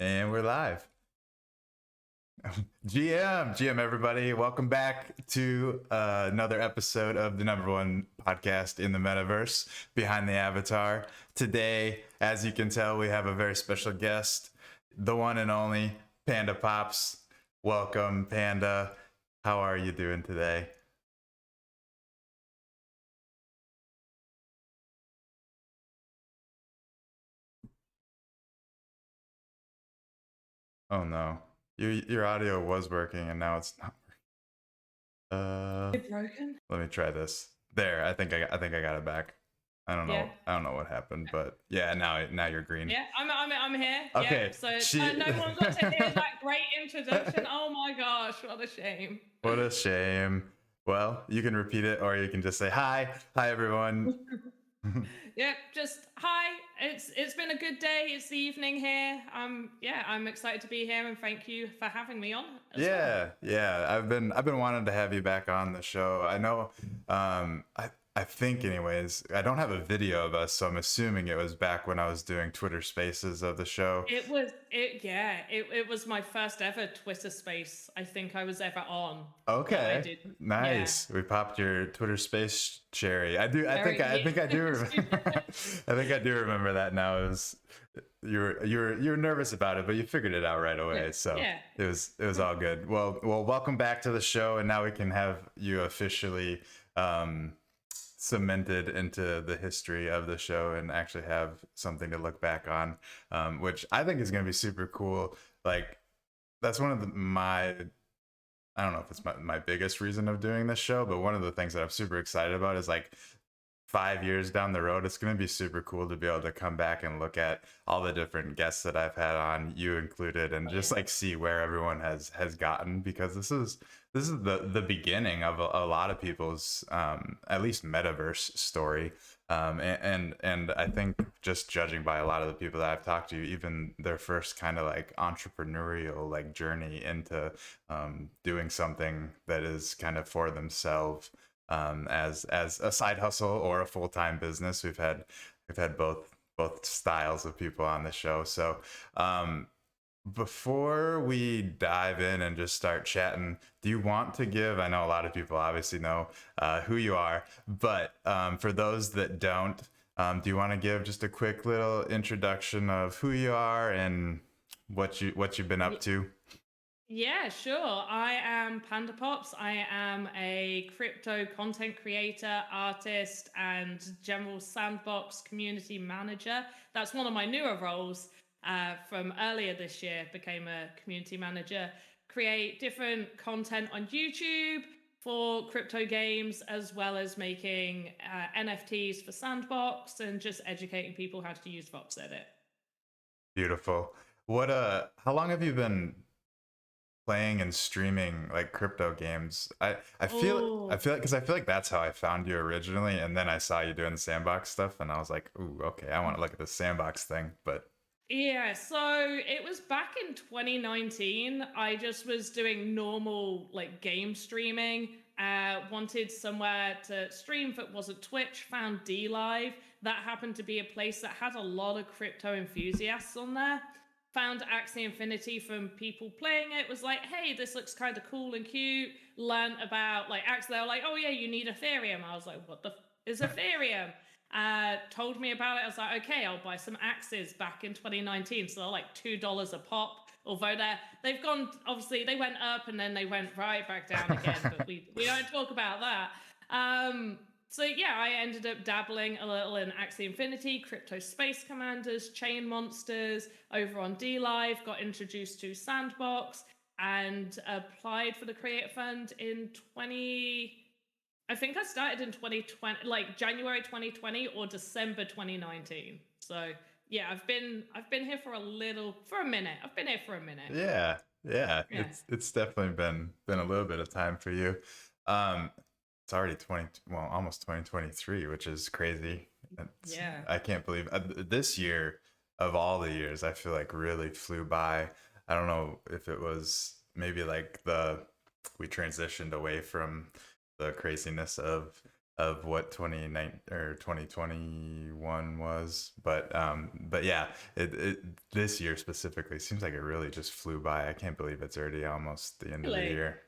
And we're live. GM, everybody. Welcome back to another episode of the number one podcast in the metaverse, Behind the Avatar. Today, as you can tell, we have a very special guest, the one and only Pandapops. Welcome, Panda. How are you doing today? Oh no, your audio was working and now it's not. It broken? Let me try this. There, I think I got it back. Yeah. I don't know what happened, but yeah, now you're green. Yeah, I'm here. Yeah. Okay, So she. no one got to hear that great introduction. Oh my gosh, what a shame. What a shame. Well, you can repeat it, or you can just say hi everyone. Yeah, just hi. It's been a good day. It's the evening here. I'm excited to be here and thank you for having me on as well. Yeah. I've been wanting to have you back on the show. I know. I think, anyways. I don't have a video of us, so I'm assuming it was back when I was doing Twitter Spaces of the show. It was my first ever Twitter space I think I was ever on. That I Okay, did. Yeah. nice. We popped your Twitter Space cherry. I do. I think I do. I think I do remember that now. It was you were nervous about it, but you figured it out right away. So Yeah. it was all good. Well, welcome back to the show, and now we can have you officially cemented into the history of the show and actually have something to look back on, which I think is going to be super cool. Like that's one of my I don't know if it's my biggest reason of doing this show, but one of the things that I'm super excited about is like 5 years down the road, it's going to be super cool to be able to come back and look at all the different guests that I've had on, you included, and just like see where everyone has gotten, because this is the beginning of a lot of people's at least metaverse story. And I think, just judging by a lot of the people that I've talked to, even their first kind of like entrepreneurial like journey into doing something that is kind of for themselves, as a side hustle or a full-time business. We've had both styles of people on the show. So before we dive in and just start chatting, do you want to give, I know a lot of people obviously know who you are, but for those that don't, do you want to give just a quick little introduction of who you are and what you've been up to? Yeah, sure. I am Pandapops. I am a crypto content creator, artist, and general Sandbox community manager. That's one of my newer roles from earlier this year. Became a community manager, create different content on YouTube for crypto games, as well as making NFTs for Sandbox and just educating people how to use Vox Edit. Beautiful. How long have you been playing and streaming like crypto games? I feel like, because I feel like that's how I found you originally, and then I saw you doing the Sandbox stuff, and I was like, ooh, okay, I want to look at the Sandbox thing. But Yeah, so it was back in 2019. I just was doing normal like game streaming. Wanted somewhere to stream that wasn't Twitch, found D Live. That happened to be a place that had a lot of crypto enthusiasts on there. Found Axie Infinity from people playing it, was like, hey, this looks kind of cool and cute. Learned about like Axie, they were like, oh yeah, you need Ethereum. I was like, what the is Ethereum? Told me about it. I was like, okay, I'll buy some axes back in 2019. So they're like $2 a pop. Although they've gone, obviously they went up and then they went right back down again. But we don't talk about that. So yeah, I ended up dabbling a little in Axie Infinity, Crypto Space Commanders, Chain Monsters over on D Live. Got introduced to Sandbox and applied for the Creator Fund in 20. I think I started in 2020, like January 2020 or December 2019. So yeah, I've been here for a minute. I've been here for a minute. yeah, Yeah. it's definitely been a little bit of time for you. Um, it's already almost 2023, which is crazy. Yeah. I can't believe this year, of all the years, I feel like really flew by. I don't know if it was maybe like we transitioned away from the craziness of of what 29 or 2021 was. But yeah, it this year specifically seems like it really just flew by. I can't believe it's already almost the end of the Really? year.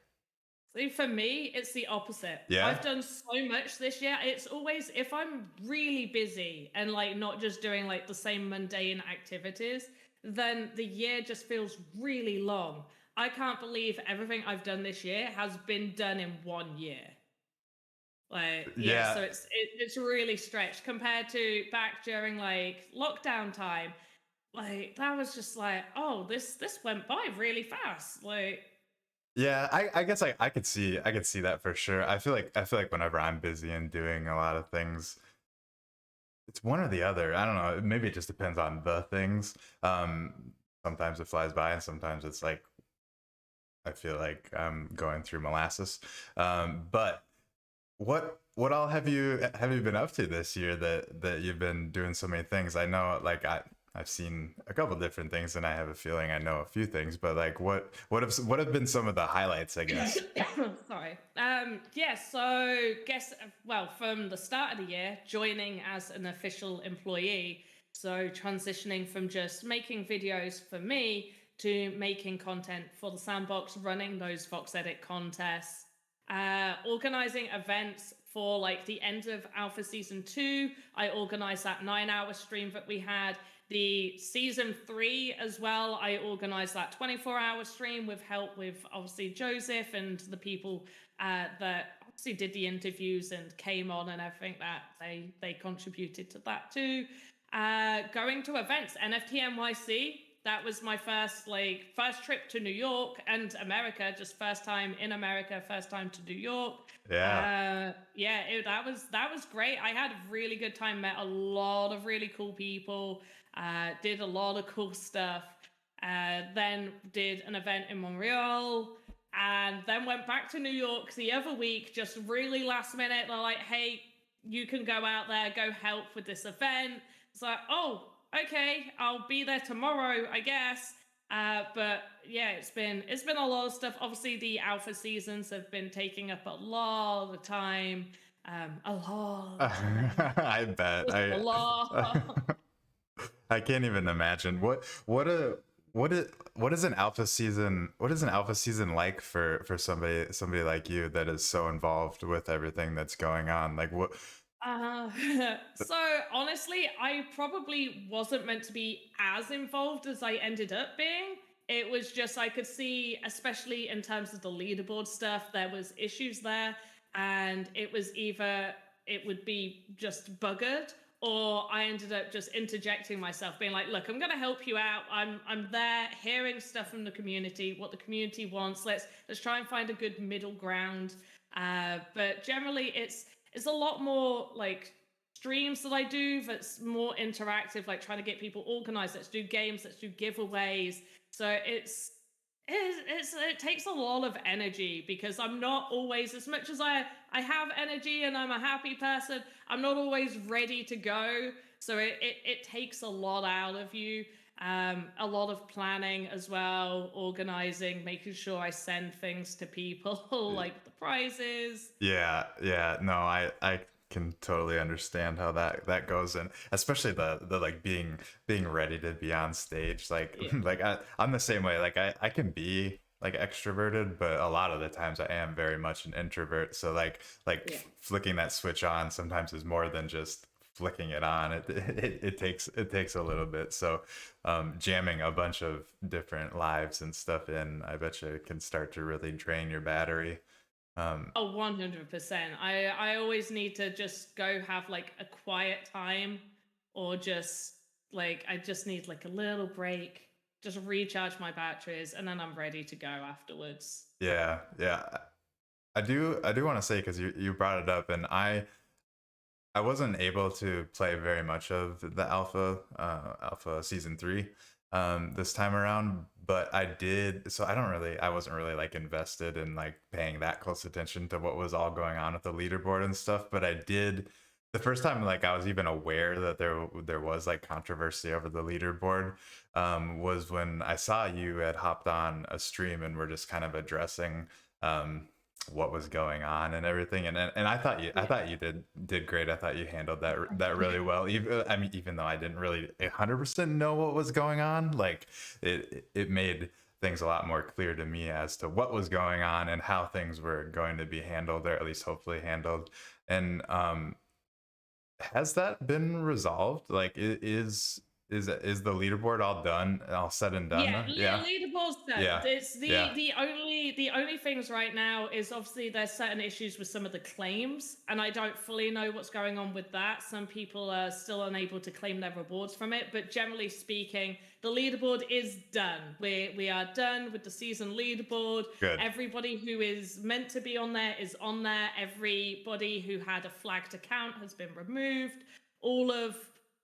See, for me, it's the opposite. Yeah. I've done so much this year. It's always if I'm really busy and like not just doing like the same mundane activities, then the year just feels really long. I can't believe everything I've done this year has been done in 1 year. Like, yeah, Yeah. so it's really stretched compared to back during like lockdown time. Like that was just like, oh, this went by really fast. Like, Yeah, I guess I could see that for sure. I feel like whenever I'm busy and doing a lot of things, it's one or the other. I don't know. Maybe it just depends on the things. Sometimes it flies by, and sometimes it's like I feel like I'm going through molasses. But what all have you been up to this year that you've been doing so many things? I know like I've seen a couple different things and I have a feeling I know a few things, but like what have been some of the highlights, I guess? sorry. Yeah, so guess well, from the start of the year, joining as an official employee, so transitioning from just making videos for me to making content for the Sandbox, running those Vox Edit contests, organizing events for like the end of Alpha Season 2. I organized that 9 hour stream that we had. The Season 3 as well, I organized that 24-hour stream with help with obviously Joseph and the people that obviously did the interviews and came on and everything that they contributed to that too. Going to events, NFT NYC, that was my first trip to New York and America, just first time in America, first time to New York. Yeah. Yeah, that was great. I had a really good time, met a lot of really cool people, did a lot of cool stuff. Then did an event in Montreal, and then went back to New York the other week, just really last minute. They're like, "Hey, you can go out there, go help with this event." It's like, "Oh, okay, I'll be there tomorrow, I guess." But yeah, it's been a lot of stuff. Obviously, the alpha seasons have been taking up a lot of the time, a lot of the time, I bet. just a lot. I can't even imagine what is an alpha season, what is an alpha season like for somebody like you that is so involved with everything that's going on? Like what Uh, so honestly, I probably wasn't meant to be as involved as I ended up being. It was just I could see, especially in terms of the leaderboard stuff, there was issues there, and it was either it would be just buggered, or I ended up just interjecting myself, being like, "Look, I'm going to help you out. I'm there, hearing stuff from the community, what the community wants. Let's try and find a good middle ground." But generally, it's a lot more like streams that I do that's more interactive, like trying to get people organized. Let's do games, let's do giveaways. So it takes a lot of energy because I'm not always, as much as I have energy and I'm a happy person, I'm not always ready to go. So it takes a lot out of you. A lot of planning as well, organizing, making sure I send things to people like the prizes. Yeah, yeah. No, I can totally understand how that goes, and especially the like being ready to be on stage. Like Yeah. like I'm the same way. Like I can be like extroverted, but a lot of the times I am very much an introvert. So Yeah. flicking that switch on sometimes is more than just flicking it on. It takes a little bit. So jamming a bunch of different lives and stuff in, I bet you can start to really drain your battery. Oh, 100%. I always need to just go have like a quiet time, or just like I just need like a little break, just recharge my batteries, and then I'm ready to go afterwards. Yeah, yeah. I do want to say because you brought it up, and I wasn't able to play very much of the alpha season 3 this time around, but I did. So I wasn't really like invested in like paying that close attention to what was all going on with the leaderboard and stuff. But I did the first time like I was even aware that there was like controversy over the leaderboard, was when I saw you had hopped on a stream and were just kind of addressing um what was going on and everything. And I Yeah. thought you did great. I thought you handled Thank that you. really well. Even I mean, even though I didn't really 100% know what was going on, like it made things a lot more clear to me as to what was going on and how things were going to be handled, or at least hopefully handled. And has that been resolved? Like, is the leaderboard all done, all said and Yeah, done? Yeah, leaderboard's done. yeah, It's yeah. the only things right now is obviously there's certain issues with some of the claims, and I don't fully know what's going on with that. Some people are still unable to claim their rewards from it, but generally speaking, the leaderboard is done. We are done with the season leaderboard. Good. Everybody who is meant to be on there is on there. Everybody who had a flagged account has been removed. All of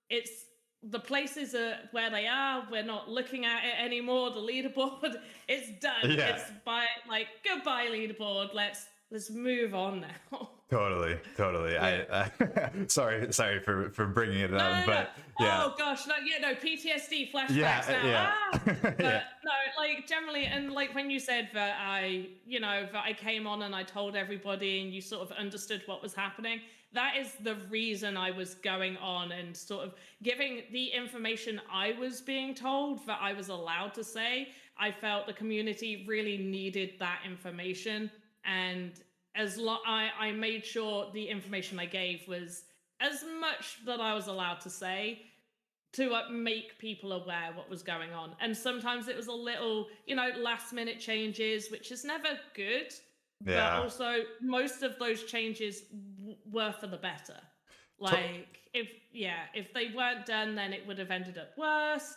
it's the places are where they are. We're not looking at it anymore. The leaderboard is done. Yeah. It's by like goodbye leaderboard. Let's move on now. Totally, totally. Yeah. I sorry for bringing it No, up, no, no. but yeah, Oh gosh, no, yeah, no, PTSD flashbacks yeah, now. yeah, yeah, But no, like generally, and like when you said that that I came on and I told everybody and you sort of understood what was happening, that is the reason I was going on and sort of giving the information I was being told that I was allowed to say. I felt the community really needed that information. And I made sure the information I gave was as much that I was allowed to say to make people aware what was going on. And sometimes it was a little, last minute changes, which is never good. But yeah. also, most of those changes were for the better. To- Like, if they weren't done, then it would have ended up worse.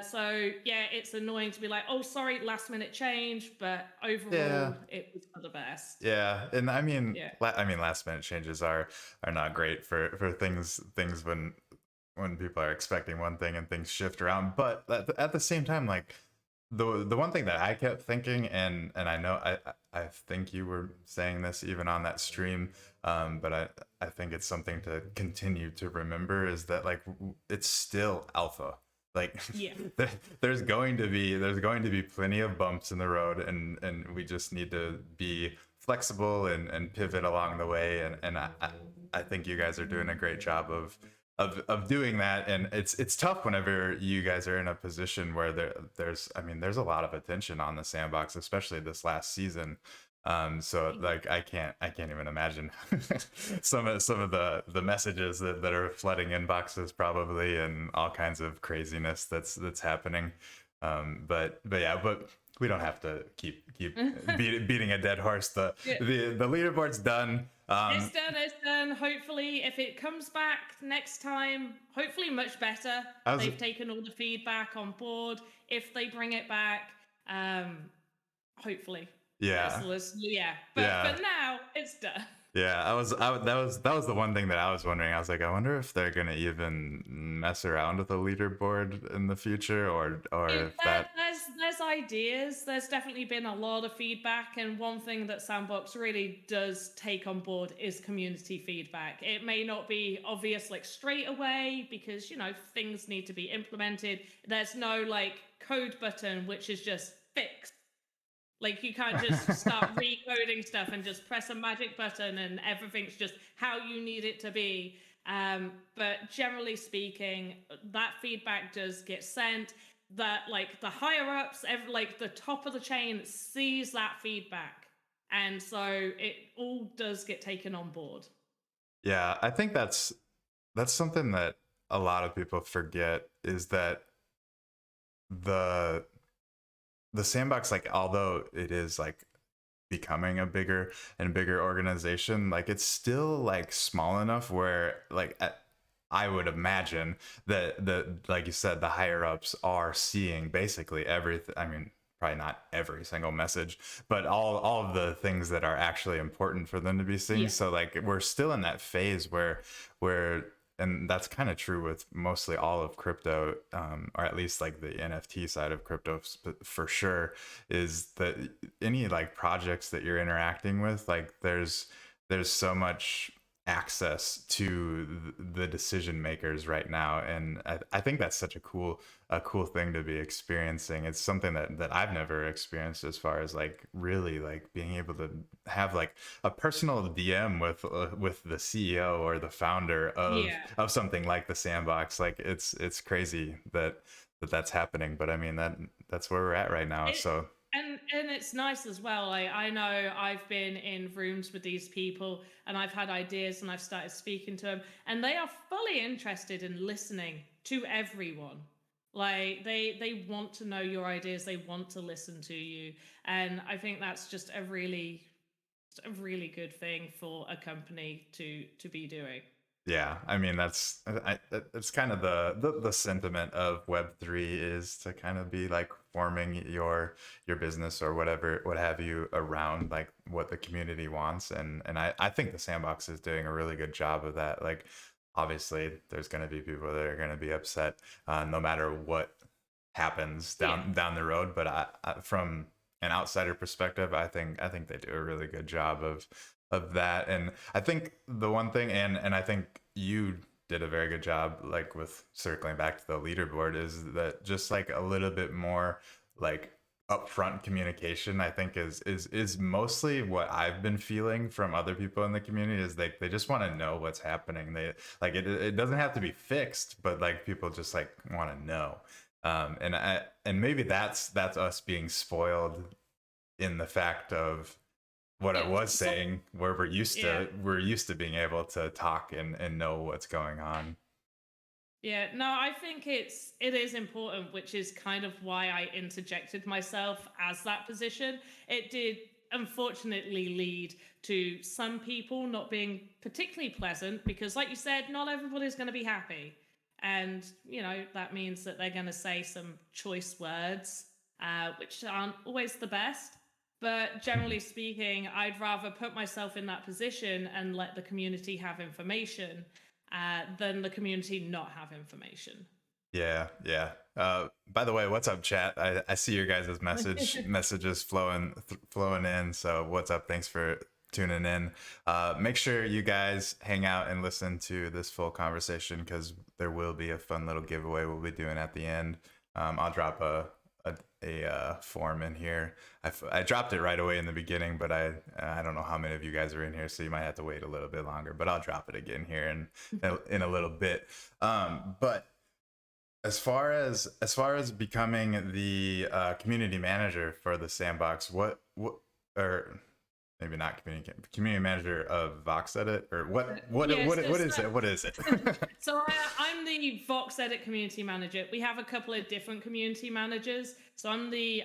So yeah, it's annoying to be like, oh, sorry, last minute change, but yeah, overall, it was for the best. yeah. And I mean, Yeah. I mean, last minute changes are not great for things when people are expecting one thing and things shift around. But at the same time, like the one thing that I kept thinking, and I know I think you were saying this even on that stream, but I think it's something to continue to remember, is that like it's still alpha. Like Yeah. there's going to be plenty of bumps in the road, and we just need to be flexible and pivot along the way. And I think you guys are doing a great job of doing that. And it's tough whenever you guys are in a position where there's I mean there's a lot of attention on the sandbox, especially this last season. So like I can't even imagine some of the messages that are flooding inboxes probably, and all kinds of craziness that's happening. But yeah, but we don't have to keep beating a dead horse. Yeah. The leaderboard's done. It's done, it's done. Hopefully, if it comes back next time, hopefully much better. I was They've taken all the feedback on board. If they bring it back, hopefully. yeah, Yeah. yeah. But now it's done. Yeah, that was the one thing that I was wondering. I was like, I wonder if they're gonna even mess around with a leaderboard in the future, or if that. There's ideas. There's definitely been a lot of feedback, and one thing that Sandbox really does take on board is community feedback. It may not be obvious like straight away because things need to be implemented. There's no like code button which is just fixed. Like you can't just start recoding stuff and just press a magic button and everything's just how you need it to be. But generally speaking, that feedback does get sent. That like the higher ups, like the top of the chain sees that feedback, and so it all does get taken on board. Yeah, I think that's something that a lot of people forget, is that the the sandbox, like although it is like becoming a bigger and bigger organization, like it's still like small enough where like I would imagine that like you said, the higher ups are seeing basically everything. I mean, probably not every single message, but all of the things that are actually important for them to be seeing. Yeah. So like we're still in that phase where and that's kind of true with mostly all of crypto, or at least like the NFT side of crypto for sure, is that any like projects that you're interacting with, like there's so much access to the decision makers right now, and I think that's such a cool thing to be experiencing. It's something that I've never experienced, as far as like really like being able to have like a personal DM with the CEO or the founder Yeah. of something like the Sandbox. Like it's crazy that's happening, but I mean that's where we're at right now. It So and it's nice as well. I know I've been in rooms with these people and I've had ideas and I've started speaking to them and they are fully interested in listening to everyone. Like they want to know your ideas, they want to listen to you. And I think that's just a really good thing for a company to be doing. yeah, I mean that's kind of the sentiment of Web3, is to kind of be like forming your business or whatever what have you around like what the community wants, and I think the Sandbox is doing a really good job of that. Like obviously there's going to be people that are going to be upset no matter what happens Yeah. down the road, but from an outsider perspective, I think they do a really good job of that. And I think the one thing, and I think you did a very good job like with circling back to the leaderboard, is that just like a little bit more like upfront communication, I think is mostly what I've been feeling from other people in the community, is like they just want to know what's happening. They like it doesn't have to be fixed, but like people just like want to know. And maybe that's us being spoiled in the fact of what I Yeah. was So saying, where yeah. we're used to being able to talk and know what's going on. Yeah, no, I think it is important, which is kind of why I interjected myself as that position. It did unfortunately lead to some people not being particularly pleasant because, like you said, not everybody's going to be happy. And, you know, that means that they're going to say some choice words, which aren't always the best. But generally speaking, I'd rather put myself in that position and let the community have information than the community not have information. Yeah, yeah. By the way, what's up, chat? I see your guys' messages flowing in. So what's up? Thanks for tuning in. Make sure you guys hang out and listen to this full conversation, because there will be a fun little giveaway we'll be doing at the end. I'll drop a form in here. I dropped it right away in the beginning, but I don't know how many of you guys are in here, so you might have to wait a little bit longer. But I'll drop it again here in a little bit. But as far as becoming the community manager for the Sandbox, what or maybe not community manager of Vox Edit, or Yes, what is it? What is it? so I'm the Vox Edit community manager. We have a couple of different community managers. So I'm the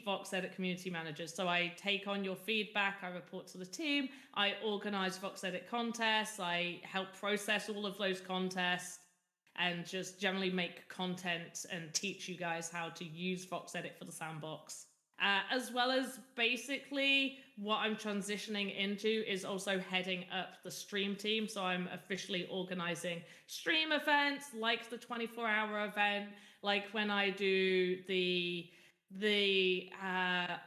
Vox Edit community manager. So I take on your feedback. I report to the team. I organize Vox Edit contests. I help process all of those contests, and just generally make content and teach you guys how to use Vox Edit for the Sandbox. As well as basically what I'm transitioning into is also heading up the stream team. So I'm officially organizing stream events like the 24-hour event, like when I do the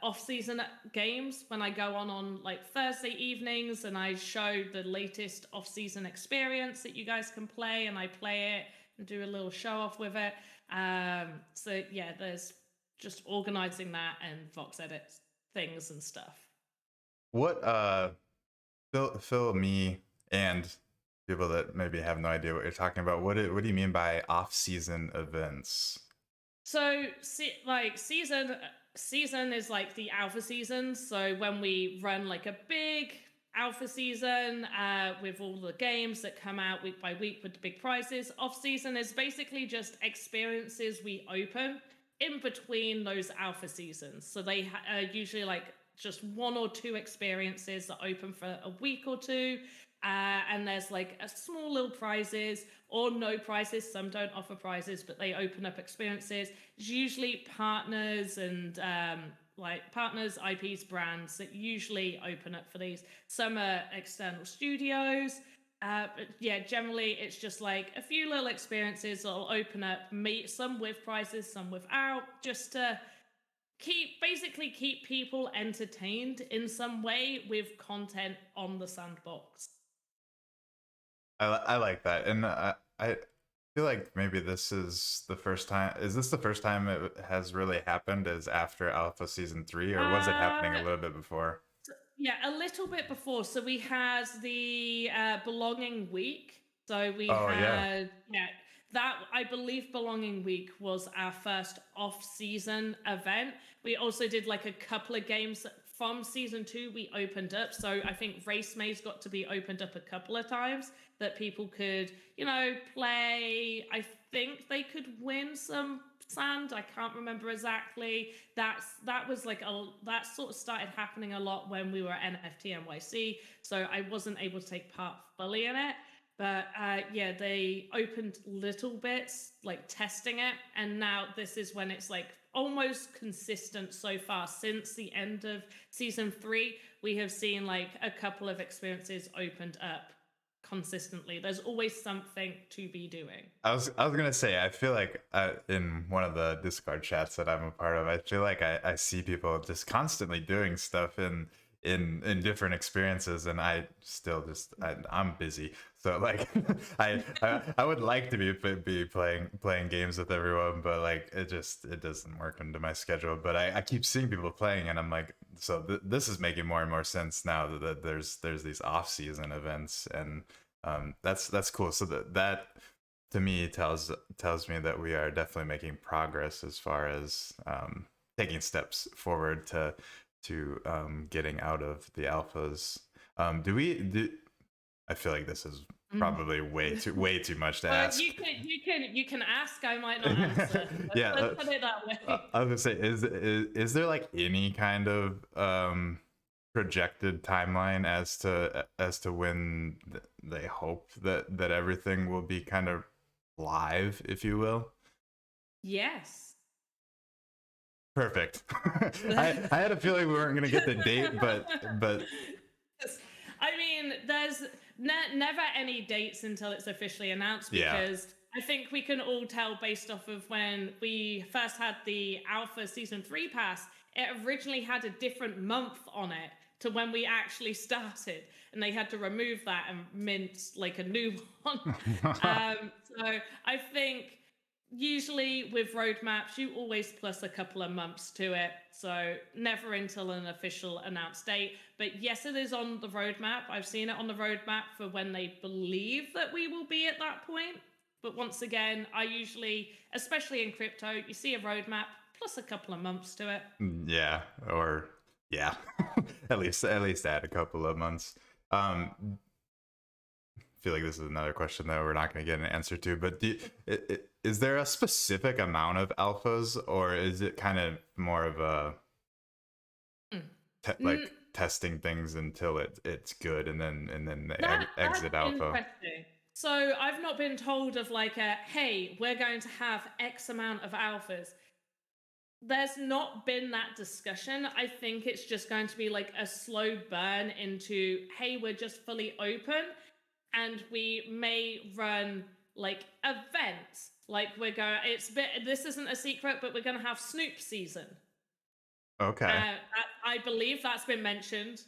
off-season games, when I go on like Thursday evenings and I show the latest off-season experience that you guys can play, and I play it and do a little show off with it. So yeah, there's just organizing that and Vox Edit things and stuff. What fill me and people that maybe have no idea what you're talking about. What do you mean by off-season events? So like season is like the alpha season. So when we run like a big alpha season with all the games that come out week by week with the big prizes. Off season is basically just experiences we open in between those alpha seasons. So they are usually like just one or two experiences that open for a week or two. And there's like a small little prizes or no prizes. Some don't offer prizes, but they open up experiences. It's usually partners and like partners, IPs, brands that usually open up for these. Some are external studios. But yeah, generally it's just like a few little experiences that'll open up, meet some with prizes, some without, just to keep people entertained in some way with content on the Sandbox. I like that, and I feel like maybe this is the first time. Is this the first time it has really happened? Is after Alpha Season 3, or was it happening a Uh, little bit before? yeah, a little bit before. So we had the belonging week. So we Oh yeah. had that I believe belonging week was our first off-season event. We also did like a couple of games from season 2 we opened up. So I think Race Maze got to be opened up a couple of times that people could, play. I think they could win some sand. I can't remember exactly. That was like that sort of started happening a lot when we were NFT NYC. So I wasn't able to take part fully in it. But yeah, they opened little bits, like testing it, and now this is when it's like almost consistent so far. Since the end of season 3, we have seen like a couple of experiences opened up consistently. There's always something to be doing. I was gonna say, I feel like in one of the Discord chats that I'm a part of, I feel like I see people just constantly doing stuff in different experiences, and I still I'm busy, so like I would like to be playing games with everyone, but like it doesn't work into my schedule. But I keep seeing people playing, and I'm like, so this is making more and more sense now that there's these off season events, and that's cool. So that to me tells me that we are definitely making progress as far as taking steps forward to getting out of the alphas. Do we do? I feel like this is Mm. probably way too much to Well, ask. you can ask. I might not answer. Yeah, Let's put it that way. I was gonna say, is there like any kind of projected timeline as to when they hope that everything will be kind of live, if you will? Yes. Perfect. I had a feeling we weren't gonna get the date, but I mean, there's never any dates until it's officially announced, yeah. because I think we can all tell based off of when we first had the Alpha Season 3 pass, it originally had a different month on it to when we actually started, and they had to remove that and mint like a new one. So I think usually with roadmaps, you always plus a couple of months to it. So never until an official announced date. But yes, it is on the roadmap. I've seen it on the roadmap for when they believe that we will be at that point. But once again, I usually, especially in crypto, you see a roadmap plus a couple of months to it. Yeah, or yeah, at least add a couple of months. Feel like this is another question that we're not going to get an answer to, but is there a specific amount of alphas, or is it kind of more of a Mm. like testing things until it's good, and then they That's exit alpha? interesting. So I've not been told of like a hey, we're going to have X amount of alphas. There's not been that discussion. I think it's just going to be like a slow burn into hey, we're just fully open, and we may run like events. Like we're going. It's bit. This isn't a secret, but we're going to have Snoop season. Okay. I believe that's been mentioned.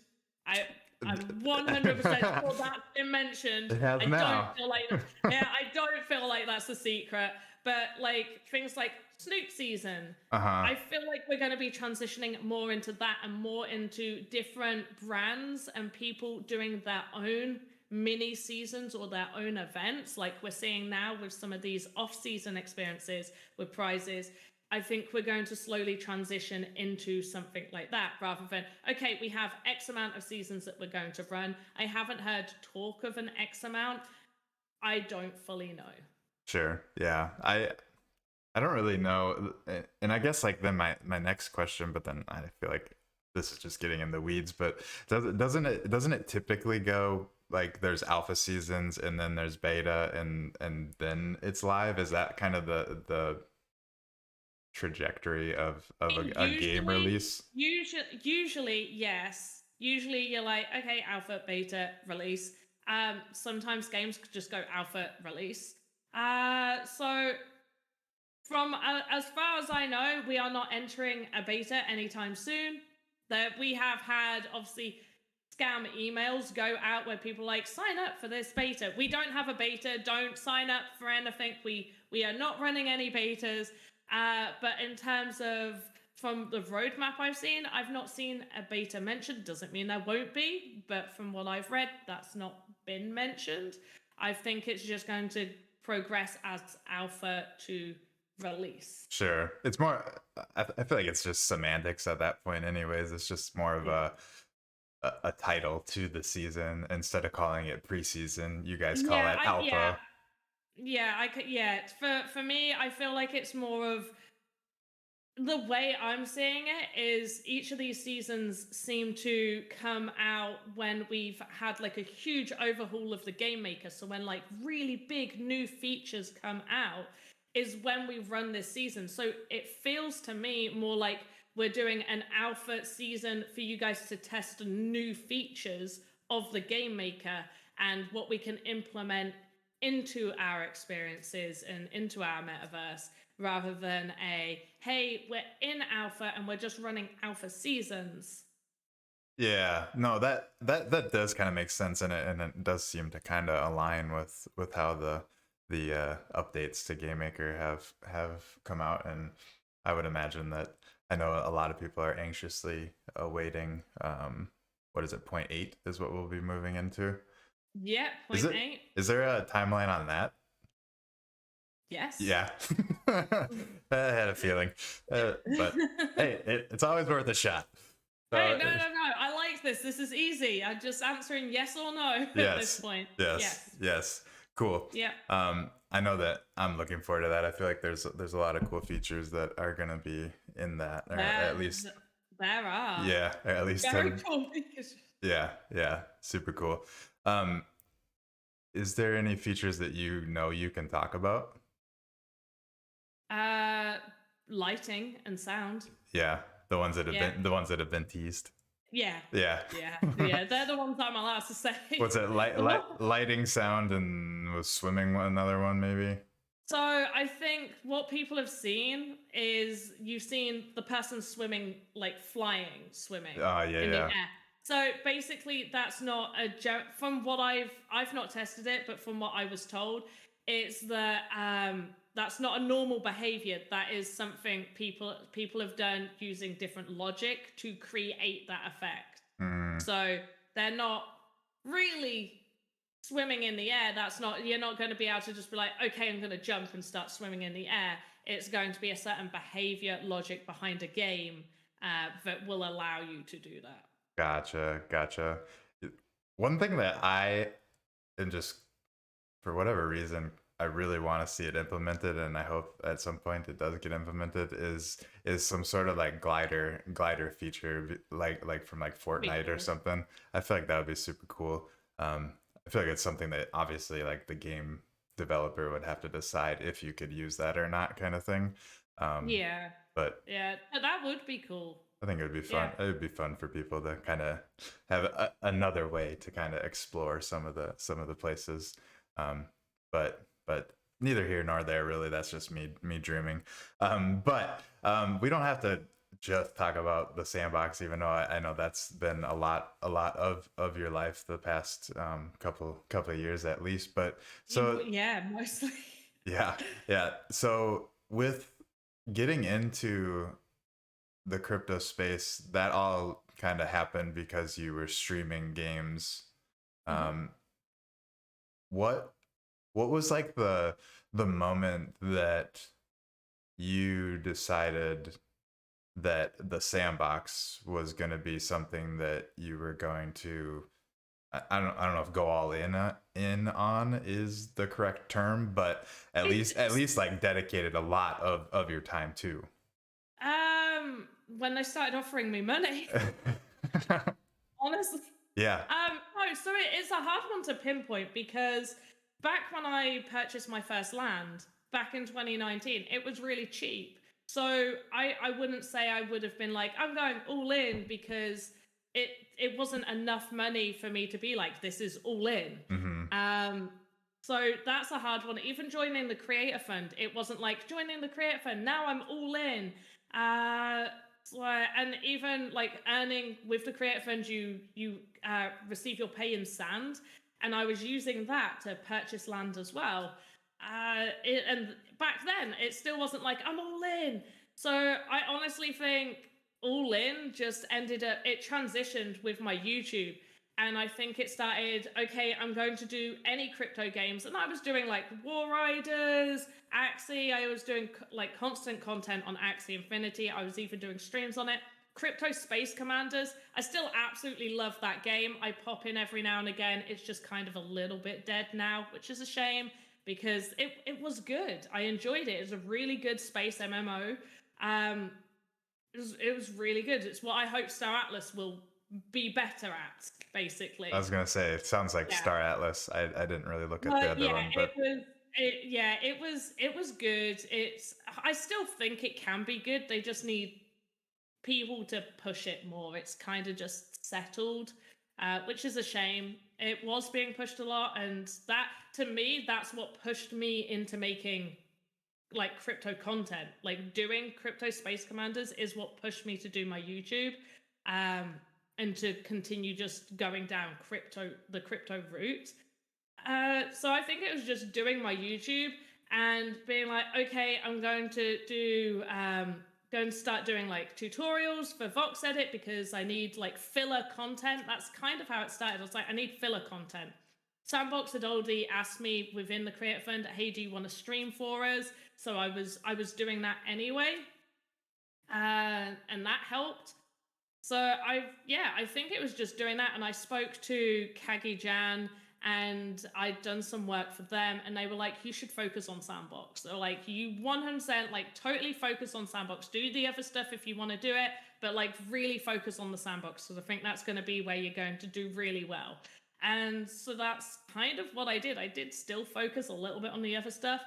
I'm 100% sure that's been mentioned. It has I don't now. feel like yeah, I don't feel like that's a secret. But like things like Snoop season, Uh-huh. I feel like we're going to be transitioning more into that and more into different brands and people doing their own mini seasons or their own events, like we're seeing now with some of these off-season experiences with prizes. I think we're going to slowly transition into something like that rather than, okay, we have X amount of seasons that we're going to run. I haven't heard talk of an X amount. I don't fully know. Sure. Yeah. I don't really know, and I guess like then my next question, but then I feel like this is just getting in the weeds. But doesn't it typically go like there's alpha seasons and then there's beta and then it's live? Is that kind of the trajectory of a game release? Usually, yes. Usually, you're like, okay, alpha, beta, release. Sometimes games could just go alpha, release. So from as far as I know, we are not entering a beta anytime soon. That we have had obviously scam emails go out where people like sign up for this beta. We don't have a beta. Don't sign up for anything. We are not running any betas. But in terms of from the roadmap I've seen, I've not seen a beta mentioned. Doesn't mean there won't be, but from what I've read, that's not been mentioned. I think it's just going to progress as alpha to release. Sure. It's more, I feel like it's just semantics at that point anyways. It's just more of a title to the season. Instead of calling it preseason, you guys call it alpha. I could. Yeah, for me, I feel like it's more of the way I'm seeing it is each of these seasons seem to come out when we've had like a huge overhaul of the game maker. So when like really big new features come out is when we run this season. So it feels to me more like we're doing an alpha season for you guys to test new features of the game maker and what we can implement into our experiences and into our metaverse, rather than a, hey, we're in alpha and we're just running alpha seasons. Yeah, no, that does kind of make sense, and it does seem to kind of align with how the updates to GameMaker have come out, and I would imagine that I know a lot of people are anxiously awaiting what is it, point 8 is what we'll be moving into. Yeah, point 8. Is there a timeline on that? Yes. Yeah. I had a feeling. But hey, it's always worth a shot. Hey, no. I like this. This is easy. I'm just answering yes or no at this point. Yes. Cool. Yeah. I know that I'm looking forward to that. I feel like there's a lot of cool features that are gonna be in that, or at least there are. Yeah, or at least very cool features. Yeah, super cool. Is there any features that you can talk about? Lighting and sound. Yeah, the ones that have been teased. Yeah. They're the ones I'm allowed to say. What's it? Lighting, sound, and was swimming another one maybe? So I think what people have seen is you've seen the person swimming, like swimming. Oh in the air. So basically, that's not from what I've not tested it, but from what I was told, it's that that's not a normal behavior. That is something people have done using different logic to create that effect. So they're not really swimming in the air. You're not going to be able to just be like, okay, I'm going to jump and start swimming in the air. It's going to be a certain behavior logic behind a game that will allow you to do that. Gotcha. One thing that and just for whatever reason, I really want to see it implemented, and I hope at some point it does get implemented, is some sort of like glider feature, like from like Fortnite or something. I feel like that would be super cool. I feel like it's something that obviously like the game developer would have to decide if you could use that or not, kind of thing. But that would be cool. I think it would be fun. It would be fun for people to kind of have another way to kind of explore some of the places. But neither here nor there, really. That's just me dreaming. But we don't have to just talk about the Sandbox, even though I know that's been a lot of your life the past couple of years at least. But so mostly. Yeah. So with getting into the crypto space, that all kind of happened because you were streaming games. What was like the moment that you decided that the Sandbox was going to be something that you were going to, I don't know if go all in on is the correct term, but at least like dedicated a lot of your time to? When they started offering me money. Honestly. Yeah. No, so it is a hard one to pinpoint, because back when I purchased my first land back in 2019, it was really cheap. So I wouldn't say I would have been like, I'm going all in, because it wasn't enough money for me to be like, this is all in. So that's a hard one. Even joining the creator fund, it wasn't like joining the creator fund, now I'm all in. and even like earning with the creator fund, you receive your pay in sand, and I was using that to purchase land as well. And back then, it still wasn't like I'm all in. So I honestly think all in just ended up, it transitioned with my YouTube. And I think it started, okay, I'm going to do any crypto games. And I was doing like War Riders, Axie. I was doing like constant content on Axie Infinity. I was even doing streams on it. Crypto Space Commanders. I still absolutely love that game. I pop in every now and again. It's just kind of a little bit dead now, which is a shame because it was good. I enjoyed it. It was a really good space MMO. It was really good. It's what I hope Star Atlas will be better at, basically. I was gonna say it sounds like Yeah. Star Atlas. I didn't really look at the But other yeah, one, but it was good. I still think it can be good. They just need people to push it more. It's kind of just settled, which is a shame. It was being pushed a lot, and that to me, that's what pushed me into making like crypto content. Like doing Crypto Space Commanders is what pushed me to do my YouTube, and to continue just going down the crypto route. So I think it was just doing my YouTube and being like, okay, I'm going to start doing like tutorials for Vox Edit because I need like filler content. That's kind of how it started. I was like, I need filler content. Sandbox had already asked me within the Creator Fund, hey, do you want to stream for us? So I was doing that anyway, and that helped. So I think it was just doing that, and I spoke to Kagi Jan, and I'd done some work for them, and they were like, you should focus on Sandbox. They're like, you 100% like totally focus on Sandbox. Do the other stuff if you want to do it, but like really focus on the Sandbox because I think that's going to be where you're going to do really well. And so that's kind of what I did. I did still focus a little bit on the other stuff.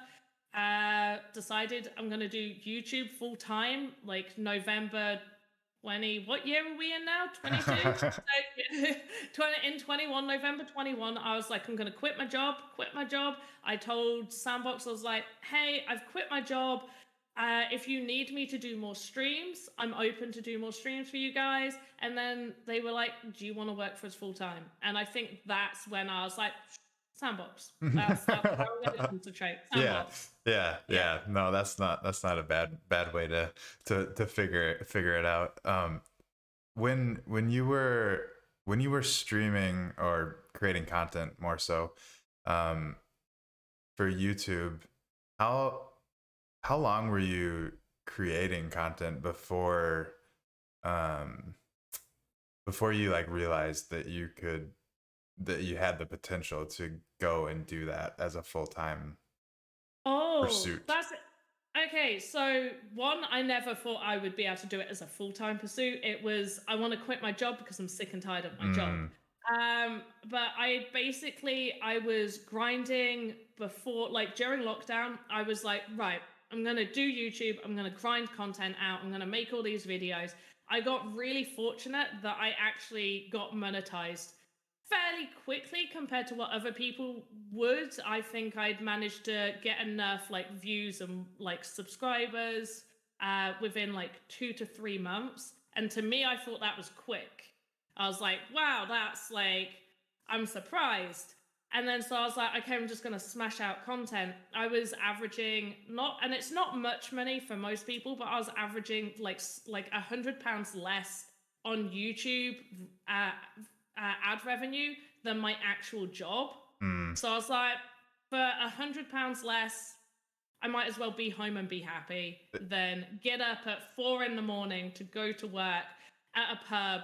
Decided I'm going to do YouTube full time, like November 20. What year are we in now? 22? So, in 21, November 21, I was like, I'm going to quit my job. I told Sandbox, I was like, hey, I've quit my job. If you need me to do more streams, I'm open to do more streams for you guys. And then they were like, do you want to work for us full time? And I think that's when I was like, Sandbox. That's how I'm going to concentrate. Sandbox. Yeah. No, that's not a bad way to figure it out. When you were streaming or creating content more so, for YouTube, how long were you creating content before you like realized that you had the potential to go and do that as a full-time pursuit? That's okay. So one, I never thought I would be able to do it as a full-time pursuit. It was, I want to quit my job because I'm sick and tired of my job. But I was grinding before, like during lockdown, I was like, right, I'm going to do YouTube. I'm going to grind content out. I'm going to make all these videos. I got really fortunate that I actually got monetized fairly quickly compared to what other people would. I think I'd managed to get enough like views and like subscribers within like 2 to 3 months. And to me, I thought that was quick. I was like, wow, that's like, I'm surprised. And then so I was like, okay, I'm just going to smash out content. I was averaging and it's not much money for most people, but I was averaging like £100 less on YouTube ad revenue than my actual job. So I was like, for £100 less, I might as well be home and be happy than get up at 4 a.m. to go to work at a pub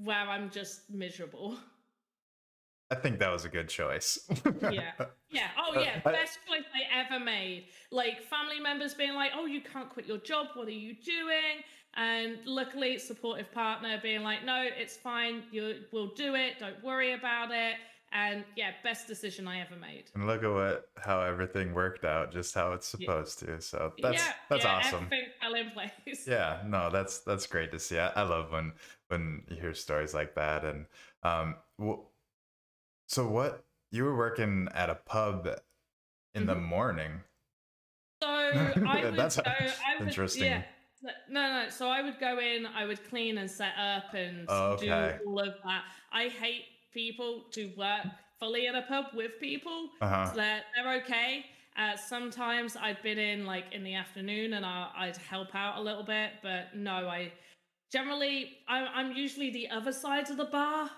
where I'm just miserable. I think that was a good choice. Yeah. Oh yeah, best choice I ever made. Like family members being like, "Oh, you can't quit your job. What are you doing?" And luckily, supportive partner being like, "No, it's fine. We'll do it. Don't worry about it." And yeah, best decision I ever made. And look at how everything worked out, just how it's supposed to. So that's awesome. Everything fell in place. Yeah, no, that's great to see. I love when you hear stories like that. And so what, you were working at a pub in the morning? So I was That's interesting. No. So I would go in, I would clean and set up and do Okay. all of that. I hate people to work fully in a pub with people. Uh-huh. So they're okay. Sometimes I've been in like in the afternoon and I'd help out a little bit, but no, I'm usually the other side of the bar.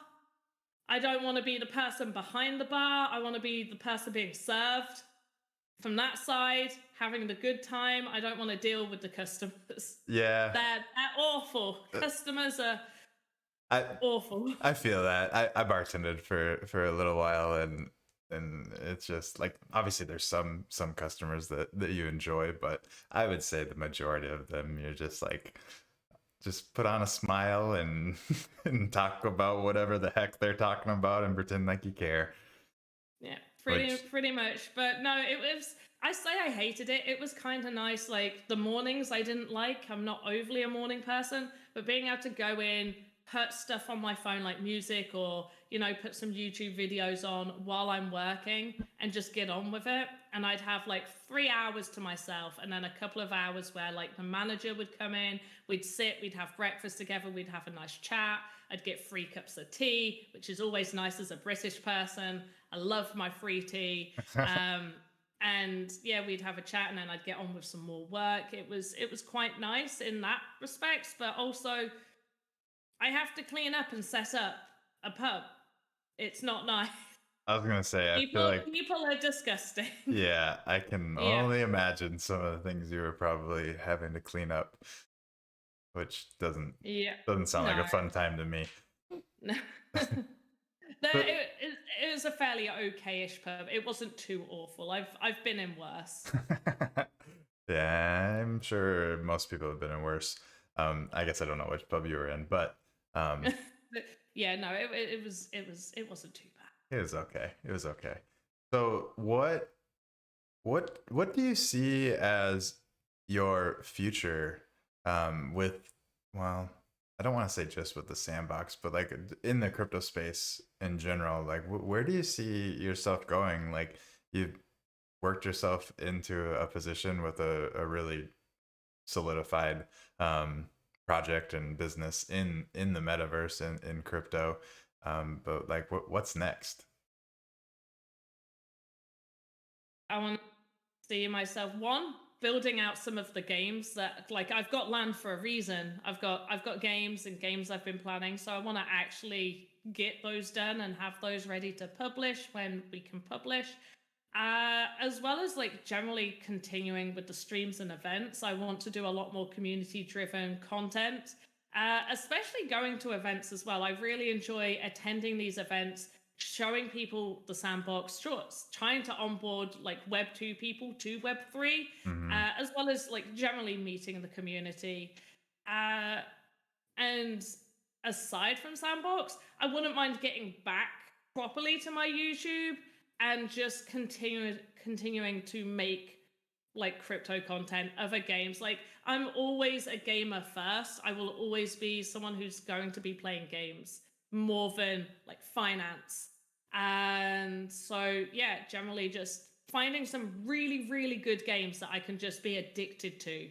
I don't want to be the person behind the bar. I want to be the person being served from that side, having the good time. I don't want to deal with the customers. Yeah. They're awful. Uh, Customers are I awful. I feel that. I bartended for a little while, and it's just like, obviously there's some customers that you enjoy, but I would say the majority of them you're just like, just put on a smile and and talk about whatever the heck they're talking about and pretend like you care. Yeah, Which, pretty much. But no, it was. I say I hated it. It was kind of nice. Like the mornings, I didn't like. I'm not overly a morning person, but being able to go in, put stuff on my phone like music, or put some YouTube videos on while I'm working, and just get on with it. And I'd have like 3 hours to myself, and then a couple of hours where like the manager would come in. We'd sit, we'd have breakfast together, we'd have a nice chat. I'd get 3 cups of tea, which is always nice as a British person. I love my free tea. And yeah, we'd have a chat and then I'd get on with some more work. It was quite nice in that respect, but also I have to clean up and set up a pub. It's not nice. I was gonna say, I feel People like, people are disgusting. yeah, I can Yeah. only imagine some of the things you were probably having to clean up, which Yeah. doesn't sound like No. a fun time to me. No. But It was a fairly okay-ish pub. It wasn't too awful. I've been in worse. yeah, I'm sure most people have been in worse. I guess I don't know which pub you were in, but um, Yeah, no, it wasn't too bad. it was okay. It was okay. So what do you see as your future, with, well, I don't want to say just with the sandbox, but like in the crypto space in general, like where do you see yourself going? Like, you've worked yourself into a position with a really solidified project and business in the metaverse and in crypto, but like what's next? I want to see myself one building out some of the games that like I've got land for a reason. I've got games and games I've been planning, so I want to actually get those done and have those ready to publish when we can publish. As well as like generally continuing with the streams and events, I want to do a lot more community driven content, especially going to events as well. I really enjoy attending these events, showing people the sandbox, trying to onboard like Web 2 people to Web 3, Hmm. as well as like generally meeting the community. Uh, and aside from Sandbox, I wouldn't mind getting back properly to my YouTube and just continuing to make like crypto content, other games. Like I'm always a gamer first. I will always be someone who's going to be playing games more than like finance. And so yeah, generally just finding some really, really good games that I can just be addicted to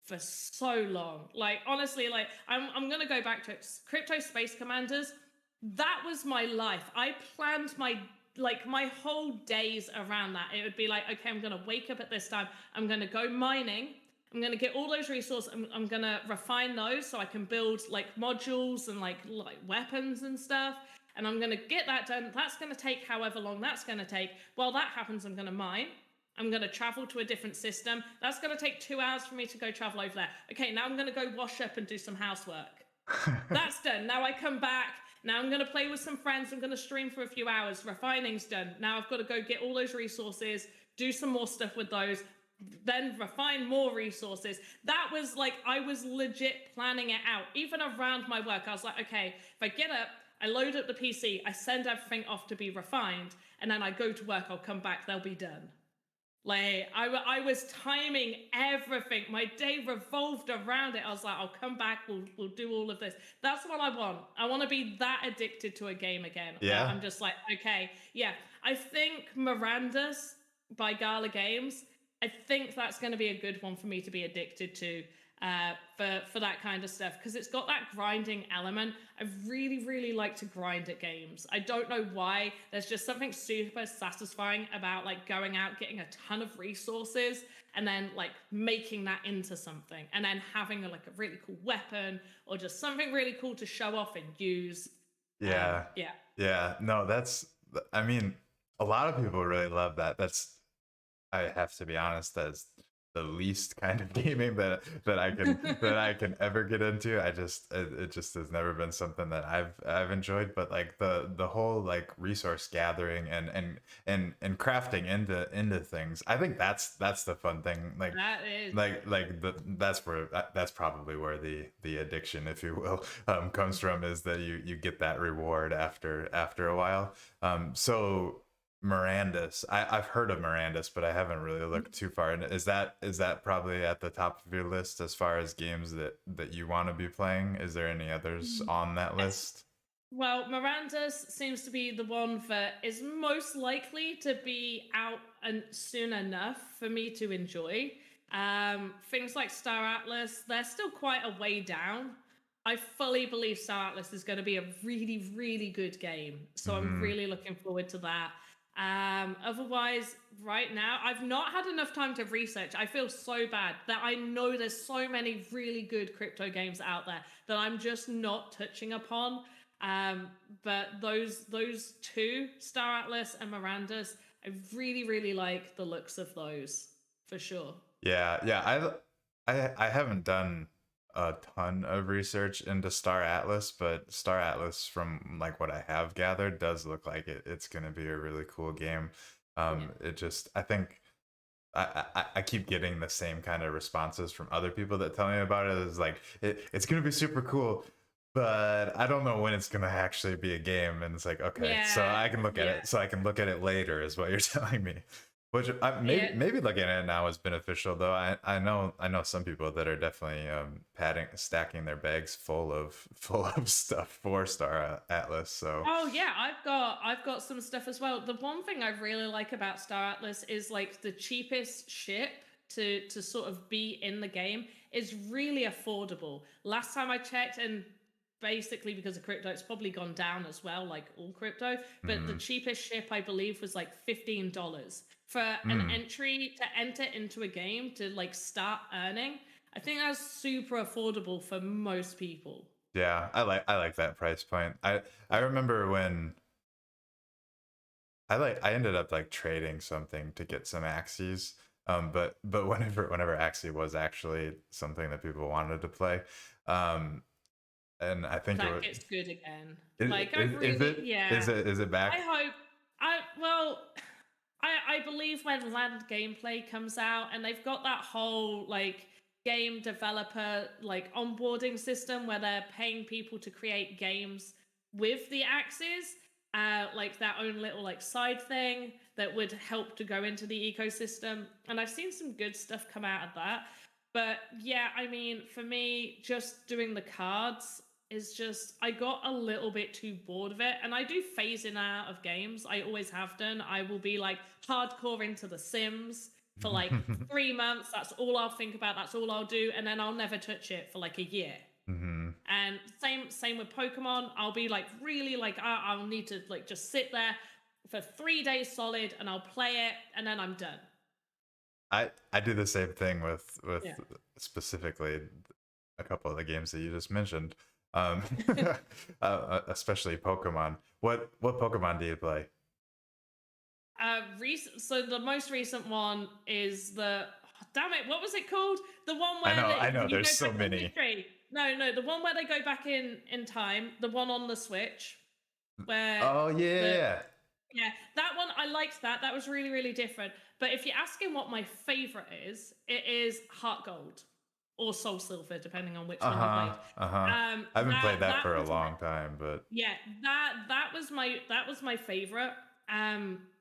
for so long. Like honestly, like I'm gonna go back to it. Crypto Space Commanders. That was my life. I planned my whole days around that. It would be like, okay, I'm gonna wake up at this time. I'm gonna go mining. I'm gonna get all those resources. I'm gonna refine those so I can build like modules and like weapons and stuff. And I'm gonna get that done. That's gonna take however long that's gonna take. While that happens, I'm gonna mine. I'm going to travel to a different system. That's going to take 2 hours for me to go travel over there. Okay, now I'm going to go wash up and do some housework. That's done. Now I come back. Now I'm going to play with some friends. I'm going to stream for a few hours. Refining's done. Now I've got to go get all those resources, do some more stuff with those, then refine more resources. That was like, I was legit planning it out. Even around my work, I was like, okay, if I get up, I load up the PC, I send everything off to be refined, and then I go to work, I'll come back, they'll be done. Like I was timing everything. My day revolved around it. I was like, I'll come back. We'll do all of this. That's what I want. I want to be that addicted to a game again. Where Yeah. I'm just like, okay, yeah. I think Miranda's by Gala Games. I think that's going to be a good one for me to be addicted to, for that kind of stuff, because it's got that grinding element. I really like to grind at games. I don't know why. There's just something super satisfying about like going out, getting a ton of resources, and then like making that into something, and then having like a really cool weapon or just something really cool to show off and use. Yeah. Yeah. Yeah. No, I mean, a lot of people really love that. I have to be honest, that's the least kind of gaming that I can ever get into. It just has never been something that I've enjoyed. But like the whole like resource gathering and crafting into things, I think that's the fun thing. That is. That's probably where the addiction, if you will, comes from, is that you get that reward after a while. So Mirandus. I've heard of Mirandus, but I haven't really looked too far. And is that probably at the top of your list as far as games that you want to be playing? Is there any others on that Yes. list? Well, Miranda's seems to be the one that is most likely to be out and soon enough for me to enjoy. Things like Star Atlas, they're still quite a way down. I fully believe Star Atlas is going to be a really good game, so I'm Hmm. really looking forward to that. Otherwise, right now, I've not had enough time to research. I feel so bad that I know there's so many really good crypto games out there that I'm just not touching upon. But those two, Star Atlas and Miranda's, I really like the looks of those for sure. Yeah, yeah. I haven't done a ton of research into Star Atlas, but Star Atlas, from like what I have gathered, does look like it's gonna be a really cool game. Yeah. It just I think I keep getting the same kind of responses from other people that tell me about it. It's like it's gonna be super cool, but I don't know when it's gonna actually be a game. And it's like, okay, so Yeah, I can look at yeah, it. So I can look at it later, is what you're telling me. Which yeah. maybe looking at it now is beneficial, though. I know some people that are definitely stacking their bags full of stuff for Star Atlas. So Oh yeah, I've got some stuff as well. The one thing I really like about Star Atlas is like the cheapest ship to sort of be in the game is really affordable. Last time I checked, and basically because of crypto, it's probably gone down as well, like all crypto. But the mm, cheapest ship I believe was like $15 for an mm, entry to enter into a game to like start earning. I think that's super affordable for most people. yeah, I like that price point. I remember when I ended up like trading something to get some Axies. But whenever Axie was actually something that people wanted to play, um, and I think it That was gets good again. is, Like I really, yeah. is it back? I hope. I well, I believe when land gameplay comes out and they've got that whole like game developer like onboarding system where they're paying people to create games with the axes, like that own little like side thing that would help to go into the ecosystem. And I've seen some good stuff come out of that. But yeah, I mean, for me, just doing the cards is just I got a little bit too bored of it, and I do phase in and out of games. I always have done. I will be like hardcore into The Sims for like 3 months. That's all I'll think about. That's all I'll do, and then I'll never touch it for like a year. Hmm. And same with Pokemon. I'll be like really like I'll need to like just sit there for 3 days solid, and I'll play it, and then I'm done. I do the same thing with Yeah. specifically a couple of the games that you just mentioned, um, especially Pokemon. What Pokemon do you play? So the most recent one is the damn it, what was it called? The one where I know. you There's go so back in many. history. No, the one where they go back in time. The one on the Switch, where Oh the yeah. yeah, that one I liked that. That was really different. But if you're asking what my favorite is, it is Heart Gold or Soul Silver, depending on which Uh one you huh. played. Uh huh. I haven't That played that that for a was my long time, but yeah, that was my favorite.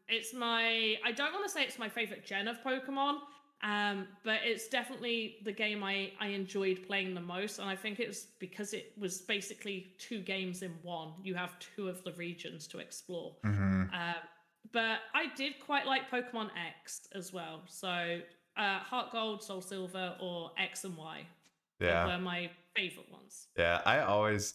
It's my I don't want to say it's my favorite gen of Pokemon, but it's definitely the game I enjoyed playing the most, and I think it's because it was basically two games in one. You have two of the regions to explore. hmm. Um, but I did quite like Pokemon X as well. So Heart Gold, Soul Silver, or X and Y. Yeah. Were my favorite ones. Yeah, I always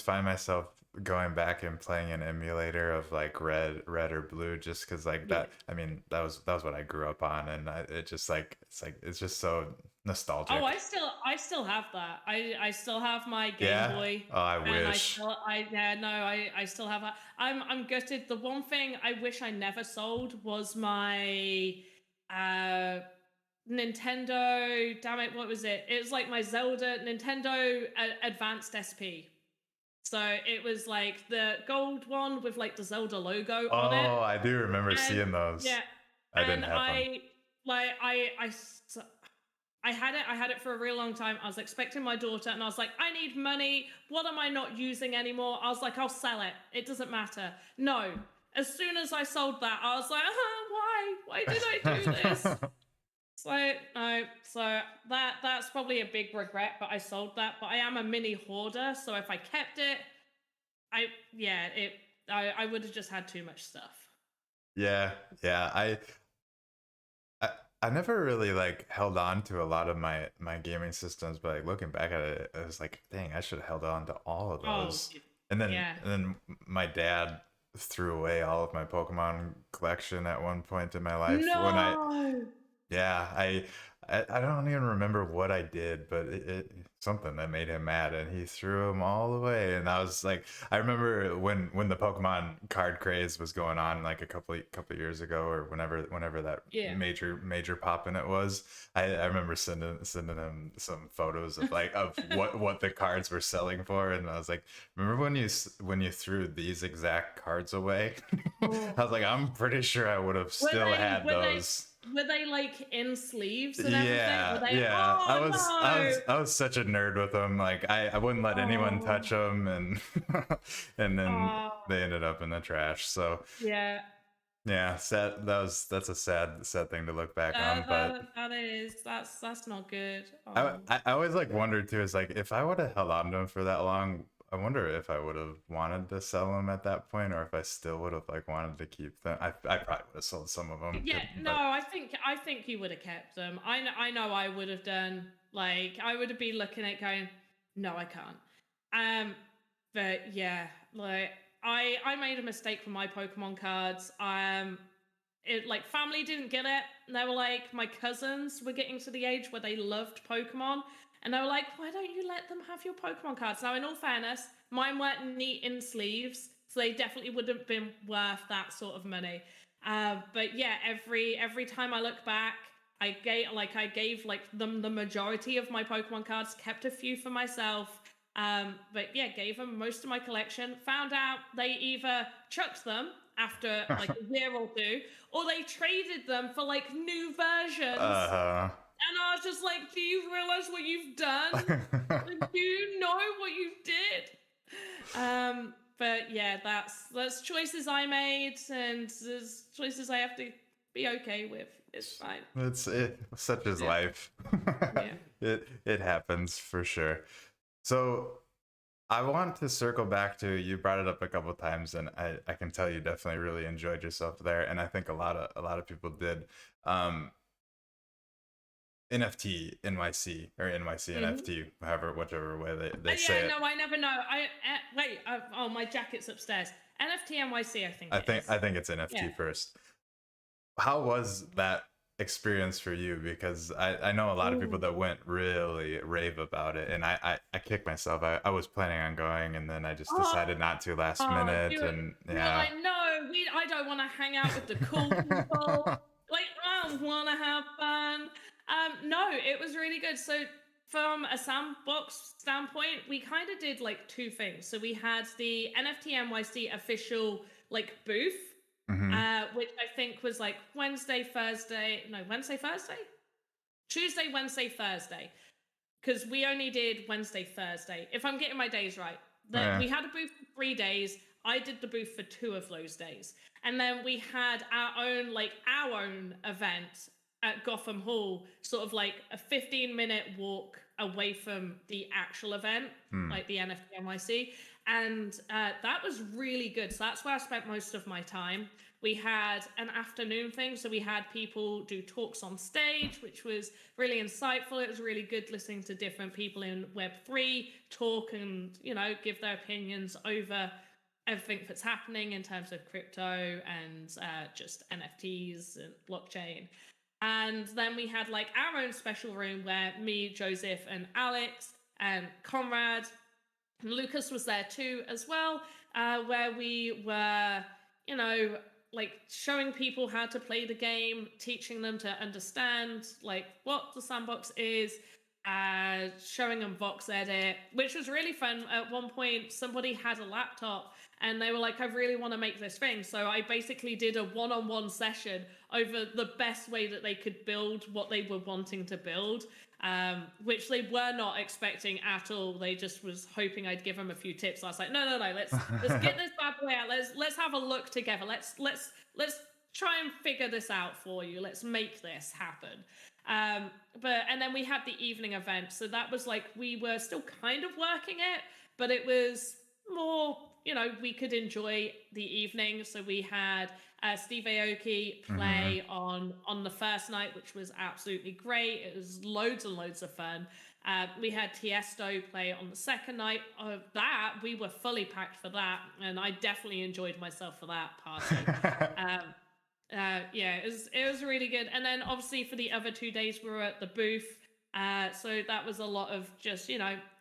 find myself going back and playing an emulator of like red or blue, just because like Yeah. that. I mean, that was what I grew up on, and it just like it's just so Oh, nostalgic. I still have that. I still have my Game Yeah. Boy, Oh, I and wish. I still have that. I'm gutted. The one thing I wish I never sold was my uh Nintendo. Damn it, what was it? It was like my Zelda Nintendo Advanced SP. So it was like the gold one with like the Zelda logo on it, Oh, I do remember and seeing those. yeah, I didn't and have them. like I had it for a real long time. I was expecting my daughter, and I was like, I need money. What am I not using anymore? I was like, I'll sell it. It doesn't matter. No. As soon as I sold that, I was like, why? Why did I do this? So no, so that's probably a big regret. But I sold that. But I am a mini hoarder, so if I kept it, I yeah, it I would have just had too much stuff. Yeah, yeah. I I never really like held on to a lot of my gaming systems, but like looking back at it, I was like, dang, I should have held on to all of Oh, those. And then yeah. and then my dad threw away all of my Pokemon collection at one point in my life when I No. yeah, I don't even remember what I did, but it something that made him mad, and he threw them all away. And I was like, I remember when the Pokemon card craze was going on, like a couple years ago, or whenever that Yeah. major pop in it was. I remember sending him some photos of like of what the cards were selling for, and I was like, remember when you threw these exact cards away? I Oh. was like, I'm pretty sure I would have Were still they had were they those. were they like in sleeves and everything? Were Yeah, they? yeah. Oh no! I was such a nerd with them. Like I wouldn't let anyone touch Oh, them, and and then oh, they ended up in the trash. So yeah. yeah, sad. That's a sad thing to look back on. But That is that's not good. I, Oh, I always like wondered too. Is like if I would have held on to them for that long, I wonder if I would have wanted to sell them at that point, or if I still would have like wanted to keep them. I probably would have sold some of them, yeah. No, but I think you would have kept them. I know I would have done. Like I would have been looking at going, no, I can't. But yeah, like I made a mistake with my Pokemon cards. It like family didn't get it. And they were like, my cousins were getting to the age where they loved Pokemon. And they were like, why don't you let them have your Pokemon cards? Now, in all fairness, mine weren't neat in sleeves, so they definitely wouldn't have been worth that sort of money. But yeah, every time I look back, I gave like them the majority of my Pokemon cards, kept a few for myself. But yeah, gave them most of my collection. Found out they either chucked them after like a year or two, or they traded them for like new versions. uh And I was just like, do you realize what you've done? Like, do you know what you did? But yeah, that's choices I made, and there's choices I have to be okay with. It's fine. such is Yeah, life. yeah. It happens for sure. So I want to circle back to you brought it up a couple times, and I can tell you definitely really enjoyed yourself there, and I think a lot of people did. Um, NFT NYC or NYC Mm-hmm. NFT, however whichever way they say Yeah, it. no, I never know. Wait. Oh, my jacket's upstairs. NFT NYC, I think it is. I think it's NFT Yeah. first. How was that experience for you? Because I know a lot of people Ooh. that went really rave about it, and I kicked myself. I was planning on going, and then I just decided not to last Oh, minute, and you were yeah. like, no, I don't want to hang out with the cool people. Like, I don't want to have fun. No, it was really good. So, from a Sandbox standpoint, we kind of did like two things. So we had the NFT NYC official like booth, Hmm. which I think was like Wednesday, Thursday, Tuesday, Wednesday, Thursday, because we only did Wednesday, Thursday. If I'm getting my days right, that Yeah. we had a booth for 3 days. I did the booth for 2 of those days, and then we had our own event at Gotham Hall, sort of like a 15-minute walk away from the actual event, Hmm. like the NFT NYC, and that was really good. So that's where I spent most of my time. We had an afternoon thing, so we had people do talks on stage, which was really insightful. It was really good listening to different people in Web3 talk and, give their opinions over everything that's happening in terms of crypto and just NFTs and blockchain. And then we had like our own special room where me, Joseph, and Alex and Conrad and Lucas was there too as well, where we were, like showing people how to play the game, teaching them to understand like what the sandbox is, showing them Vox Edit, which was really fun. At one point, somebody had a laptop and they were like, I really want to make this thing. So I basically did a one-on-one session over the best way that they could build what they were wanting to build, which they were not expecting at all. They just was hoping I'd give them a few tips. I was like, no, let's get this bad boy out. Let's have a look together. Let's try and figure this out for you. Let's make this happen. And then we had the evening event. So that was like, we were still kind of working it, but it was more, we could enjoy the evening. So we had Steve Aoki play on the first night, which was absolutely great. It was loads and loads of fun. We had Tiesto play on the second night of that. We were fully packed for that, and I definitely enjoyed myself for that party. Yeah, it was really good. And then obviously for the other 2 days we were at the booth. So that was a lot of just,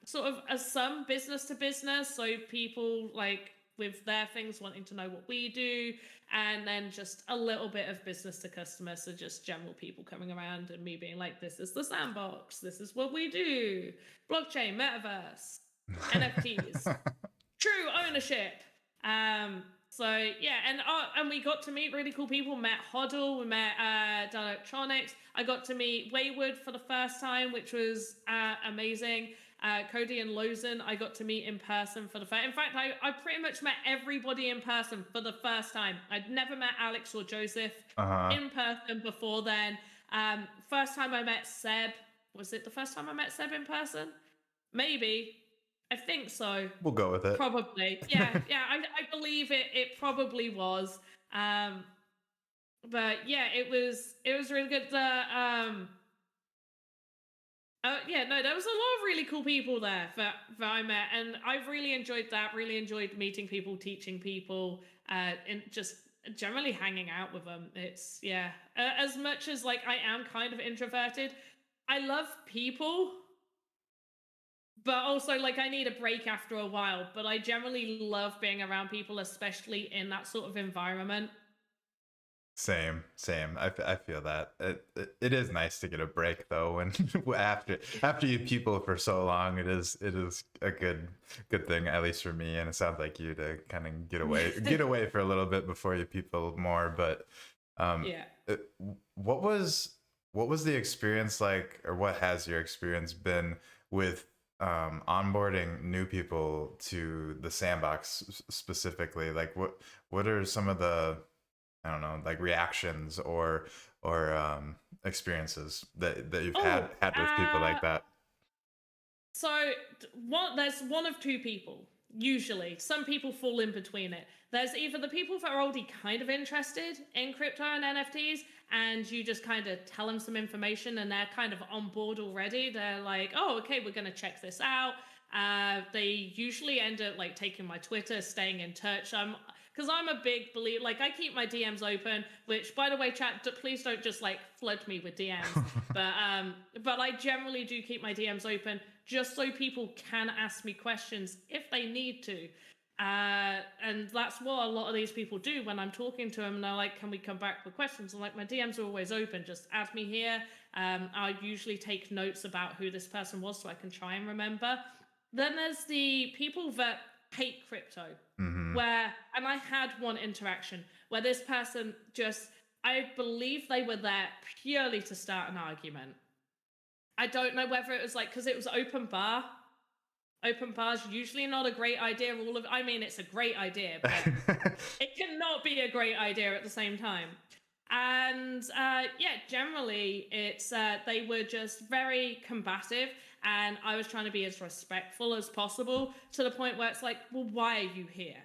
sort of some business to business. So people like with their things wanting to know what we do, and then just a little bit of business to customer. So just general people coming around and me being like, this is the sandbox. This is what we do. Blockchain, metaverse, NFTs, true ownership. So yeah, and we got to meet really cool people. Met Hoddle, we met Electronics. I got to meet Wayward for the first time, which was amazing. Cody and Lozen, I got to meet in person for the first. In fact, I pretty much met everybody in person for the first time. I'd never met Alex or Joseph in person before then. First time I met Seb. Was it the first time I met Seb in person? Maybe. I think so. We'll go with it. Probably. Yeah, I believe it probably was. But yeah, it was really good. There was a lot of really cool people there that I met, and I've really enjoyed that. Really enjoyed meeting people, teaching people, and just generally hanging out with them. It's as much as like I am kind of introverted, I love people. But also, like, I need a break after a while. But I generally love being around people, especially in that sort of environment. Same. I feel that it is nice to get a break though, when after you people for so long, it is a good thing, at least for me, and it sounds like you, to kind of get away for a little bit before you people more. But what was the experience like, or what has your experience been with onboarding new people to the sandbox specifically? Like what are some of the, I don't know, like reactions or experiences that you've had with people like that? So there's one of two people. Usually, some people fall in between it. There's either the people that are already kind of interested in crypto and NFTs, and you just kind of tell them some information and they're kind of on board already. They're like, oh, okay, we're going to check this out. They usually end up like taking my Twitter, staying in touch. Because I'm a big believer, like I keep my DMs open, which, by the way, chat, please don't just like flood me with DMs. But I generally do keep my DMs open just so people can ask me questions if they need to. And that's what a lot of these people do when I'm talking to them. And they're like, can we come back with questions? I'm like, my DMs are always open. Just add me here. I usually take notes about who this person was so I can try and remember. Then there's the people that hate crypto, and I had one interaction where this person just, I believe they were there purely to start an argument. I don't know whether it was like, because it was open bar. Open bar's usually not a great idea. I mean, it's a great idea, but it cannot be a great idea at the same time. And generally it's they were just very combative, and I was trying to be as respectful as possible, to the point where it's like, well, why are you here?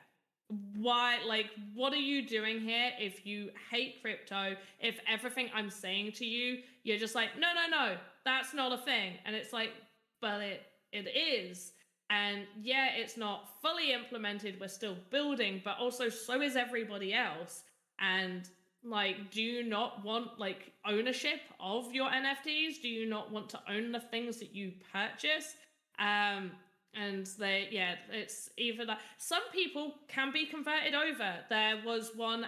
why, like, what are you doing here if you hate crypto? If everything I'm saying to you, you're just like, no, no, no, that's not a thing. And it's like, but it is. And yeah, it's not fully implemented. We're still building, but also so is everybody else. And like, do you not want like ownership of your NFTs? Do you not want to own the things that you purchase? Um, and yeah, it's either that some people can be converted over. There was one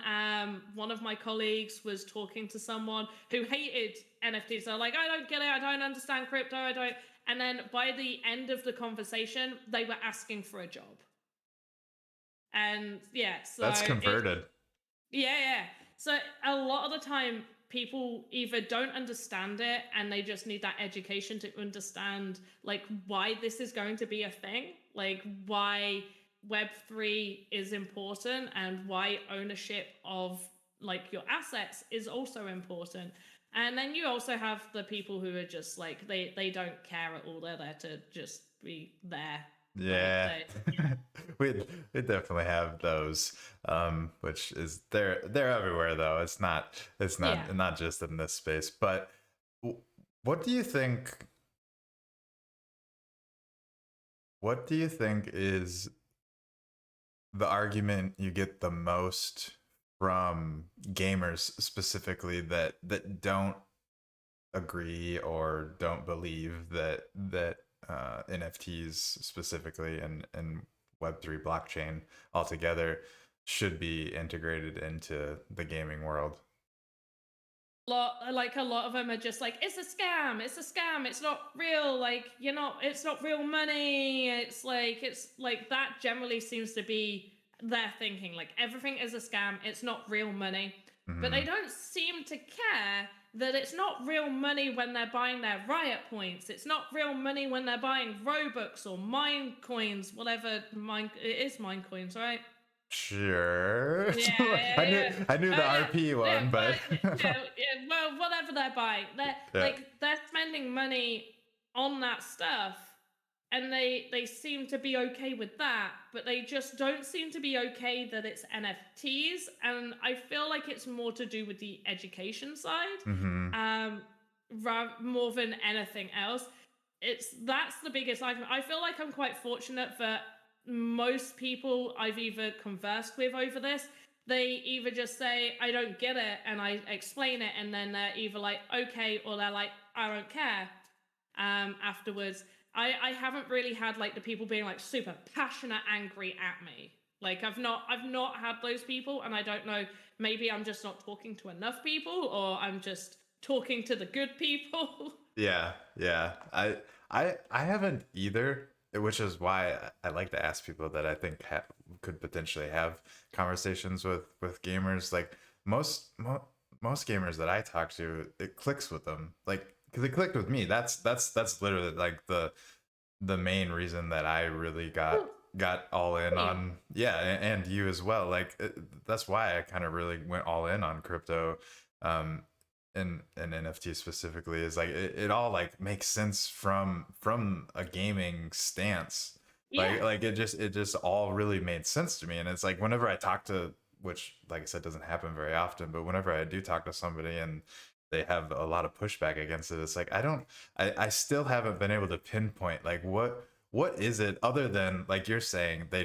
of my colleagues was talking to someone who hated NFTs. They're like, I don't get it, I don't understand crypto, I don't. And then by the end of the conversation, they were asking for a job. And yeah, so That's converted. yeah. So a lot of the time, people either don't understand it and they just need that education to understand like why this is going to be a thing, like why Web3 is important and why ownership of like your assets is also important. And then you also have the people who are just like they don't care at all. They're there to just be there. Yeah. Yeah. We definitely have those, which is they're everywhere though. It's Yeah. not just in this space. But what do you think? What do you think is the argument you get the most from gamers specifically that don't agree or don't believe that NFTs specifically and Web3 blockchain altogether should be integrated into the gaming world? A lot of them are just like, it's a scam, it's not real, like it's not real money. It's like that generally seems to be their thinking, like everything is a scam, it's not real money. But they Hmm. don't seem to care that it's not real money when they're buying their riot points, it's not real money when they're buying Robux or mine coins, whatever. Mine, it is mine coins, right? Sure. Yeah, I knew the yeah, RP yeah, one, but yeah. Well, whatever they're buying, yeah. they're spending money on that stuff, and they seem to be okay with that, but they just don't seem to be okay that it's NFTs, and I feel like it's more to do with the education side, Hmm. um, more than anything else. That's the biggest argument. I feel like I'm quite fortunate that most people I've either conversed with over this, they either just say, I don't get it, and I explain it, and then they're either like, okay, or they're like, I don't care afterwards. I haven't really had like the people being like super passionate, angry at me. Like I've not had those people, and I don't know, maybe I'm just not talking to enough people, or I'm just talking to the good people. Yeah, yeah. I haven't either, which is why I like to ask people that I think could potentially have conversations with gamers. Like most gamers that I talk to, it clicks with them. Like because it clicked with me. That's literally like the main reason that I really got all in Same. on, yeah, and you as well. Like that's why I kind of really went all in on crypto, um and NFT specifically, is like it all like makes sense from a gaming stance. Yeah. Like it just all really made sense to me. And it's like whenever I talk to, which like I said doesn't happen very often, but whenever I do talk to somebody and they have a lot of pushback against it, it's like I still haven't been able to pinpoint like what is it other than like you're saying they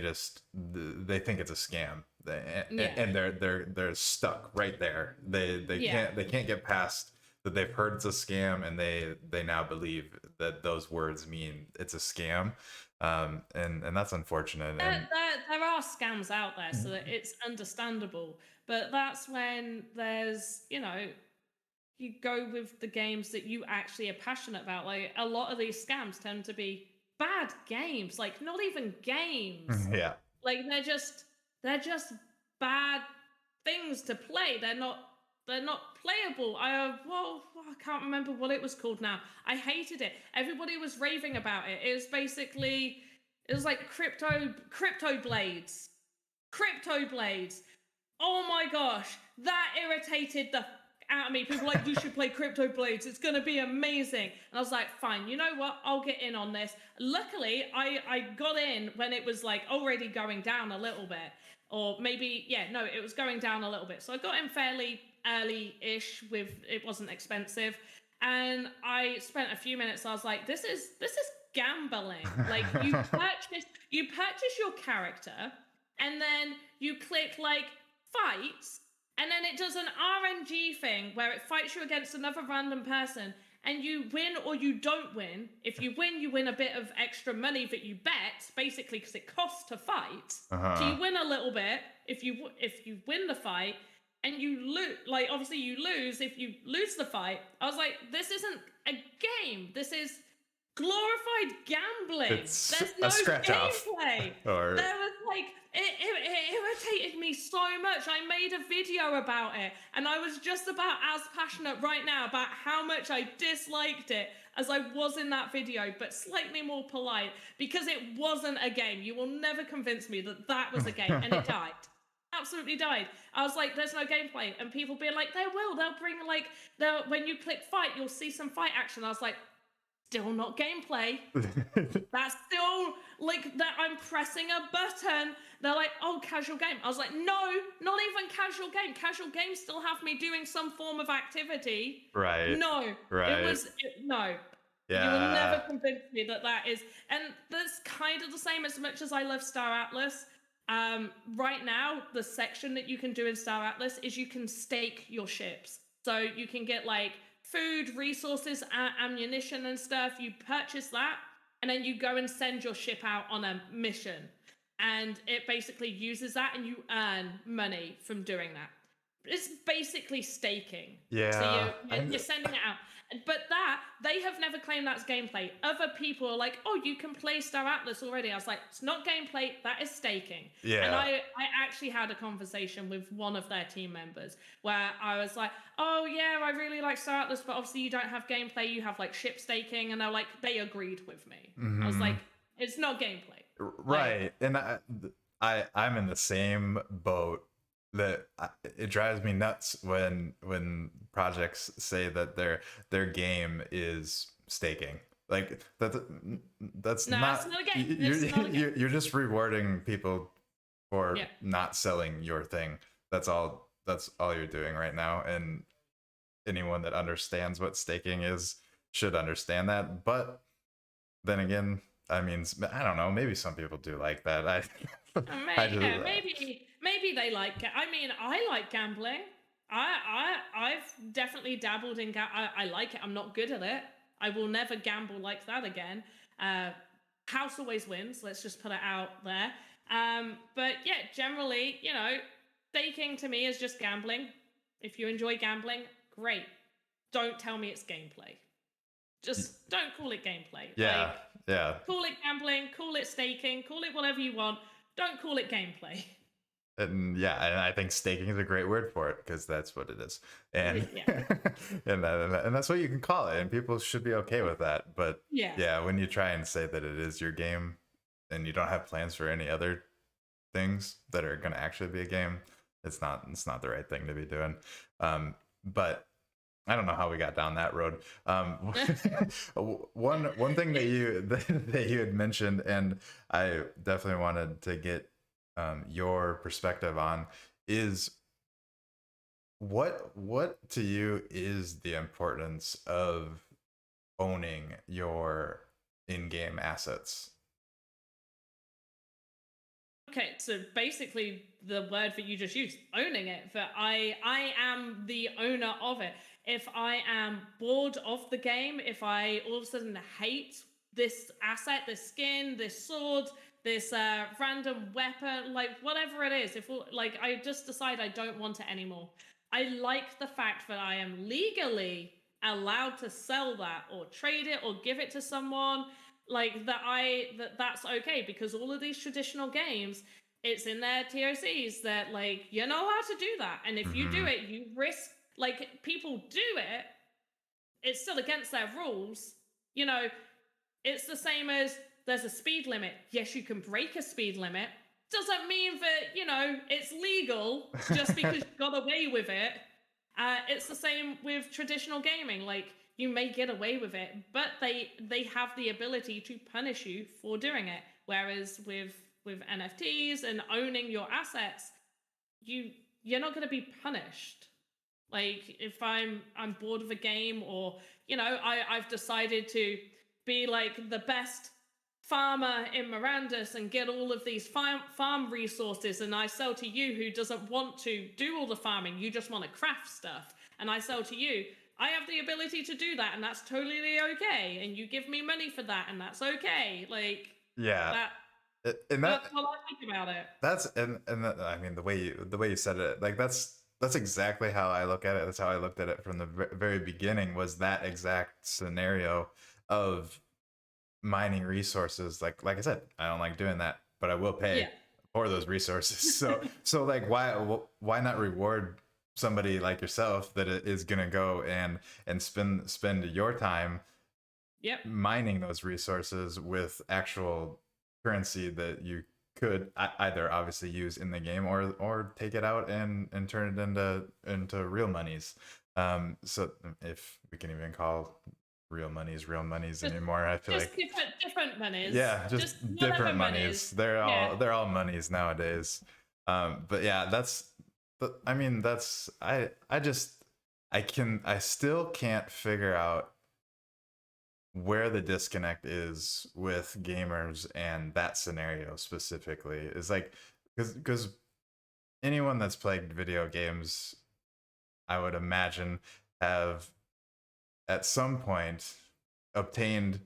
think it's a scam. Yeah. And they're stuck right there. Yeah. They can't get past that they've heard it's a scam, and they now believe that those words mean it's a scam. And that's unfortunate. And There are scams out there, so that it's understandable. But that's when there's, you go with the games that you actually are passionate about. Like a lot of these scams tend to be bad games, like not even games. yeah. Like they're just bad things to play. They're not playable. I can't remember what it was called now. I hated it. Everybody was raving about it. It was like crypto blades. Crypto blades. Oh my gosh, that irritated the out of me. People were like, you should play Crypto Blades. It's gonna be amazing. And I was like, fine, you know what? I'll get in on this. Luckily, I got in when it was like already going down a little bit. or maybe, yeah, no, it was going down a little bit. So I got in fairly early-ish with, it wasn't expensive. And I spent a few minutes, I was like, this is gambling. Like you purchase your character, and then you click like fights, and then it does an RNG thing where it fights you against another random person, and you win or you don't win. If you win, you win a bit of extra money that you bet, basically, because it costs to fight. So you win a little bit if you win the fight, and you lose. Like, obviously you lose if you lose the fight. I was like, this isn't a game. This is glorified gambling. It's There's no a scratch gameplay. off. Or There was like it irritated me so much. I made a video about it, and I was just about as passionate right now about how much I disliked it as I was in that video, but slightly more polite, because it wasn't a game. You will never convince me that that was a game, and it died. Absolutely died. I was like, there's no gameplay, and people being like, they'll bring like, when you click fight, you'll see some fight action. I was like, still not gameplay. That's still like that I'm pressing a button. They're like, oh, casual game. I was like, no, not even casual game. Casual games still have me doing some form of activity. right. No, Right. no. Yeah. You will never convince me that that is, and that's kind of the same. As much as I love Star Atlas, right now the section that you can do in Star Atlas is you can stake your ships, so you can get like food, resources, ammunition and stuff. You purchase that, and then you go and send your ship out on a mission, and it basically uses that, and you earn money from doing that. It's basically staking. Yeah. So you're sending it out. But that, they have never claimed that's gameplay. Other people are like, oh, you can play Star Atlas already. I was like, it's not gameplay, that is staking. Yeah. And I actually had a conversation with one of their team members where I was like, oh yeah, I really like Star Atlas, but obviously you don't have gameplay, you have like ship staking. And they're like, they agreed with me. I was like, it's not gameplay. Right. And I'm in the same boat. That it drives me nuts when projects say that their game is staking. Like that's No, not, it's not a game. It's not a game. you're just rewarding people for not selling your thing. That's all you're doing right now, and anyone that understands what staking is should understand that. But then again, I mean, I don't know, maybe some people do like that. Maybe they like it. I mean, I like gambling. I've definitely dabbled in I like it. I'm not good at it. I will never gamble like that again. House always wins. Let's just put it out there. But yeah, generally, you know, staking to me is just gambling. If you enjoy gambling, great. Don't tell me it's gameplay. Just don't call it gameplay. Yeah. Yeah. Call it gambling, call it staking, call it whatever you want. Don't call it gameplay. And yeah, and I think staking is a great word for it, because that's what it is, and and that's what you can call it, and people should be okay with that. But yeah, when you try and say that it is your game, and you don't have plans for any other things that are going to actually be a game, it's not the right thing to be doing. But I don't know how we got down that road. One thing that you had mentioned, and I definitely wanted to get your perspective on, is what to you is the importance of owning your in-game assets? Okay, so basically the word that you just used, owning it, that I am the owner of it. If I am bored of the game, if I all of a sudden hate this asset, this skin, this sword, this random weapon, like whatever it is, if like I just decide I don't want it anymore, I like the fact that I am legally allowed to sell that or trade it or give it to someone, like that's okay, because all of these traditional games, it's in their TOCs that like you're not allowed to do that, and if you do it, you risk, like people do it, it's still against their rules. You know, it's the same as there's a speed limit. Yes, you can break a speed limit. Doesn't mean that, you know, it's legal just because you got away with it. It's the same with traditional gaming. Like, you may get away with it, but they have the ability to punish you for doing it. Whereas with with NFTs and owning your assets, you're not going to be punished. Like if I'm bored of a game, or I've decided to be like the best farmer in Mirandus and get all of these farm resources, and I sell to you who doesn't want to do all the farming, you just want to craft stuff, and I sell to you, I have the ability to do that, and that's totally okay, and you give me money for that, and that's okay. Like Yeah. that And that's what I think about it. that's I mean, the way you said it, like that's exactly how I look at it. That's how I looked at it from the very beginning, was that exact scenario of mining resources. Like I said, I don't like doing that, but I will pay Yeah. for those resources. So like why not reward somebody like yourself that is gonna go and spend your time Yep. mining those resources with actual currency that you could either obviously use in the game, or take it out and turn it into real monies. So if we can even call real monies Just anymore, I feel just like, different monies. yeah, Just just whatever different monies. monies. They're Yeah. all monies nowadays. But yeah, I mean, I still can't figure out where the disconnect is with gamers and that scenario specifically. Is like, because anyone that's played video games, I would imagine, have at some point obtained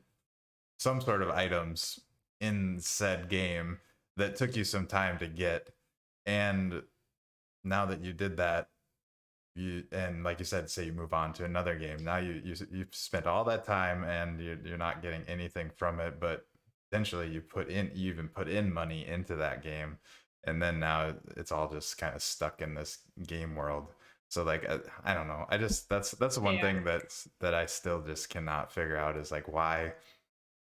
some sort of items in said game that took you some time to get. And now that you did that, and like you said, say you move on to another game, now you've spent all that time and you're not getting anything from it, but essentially you even put in money into that game, and then now it's all just kind of stuck in this game world. So like, I don't know, I just that's the one Yeah. thing that I still just cannot figure out, is like why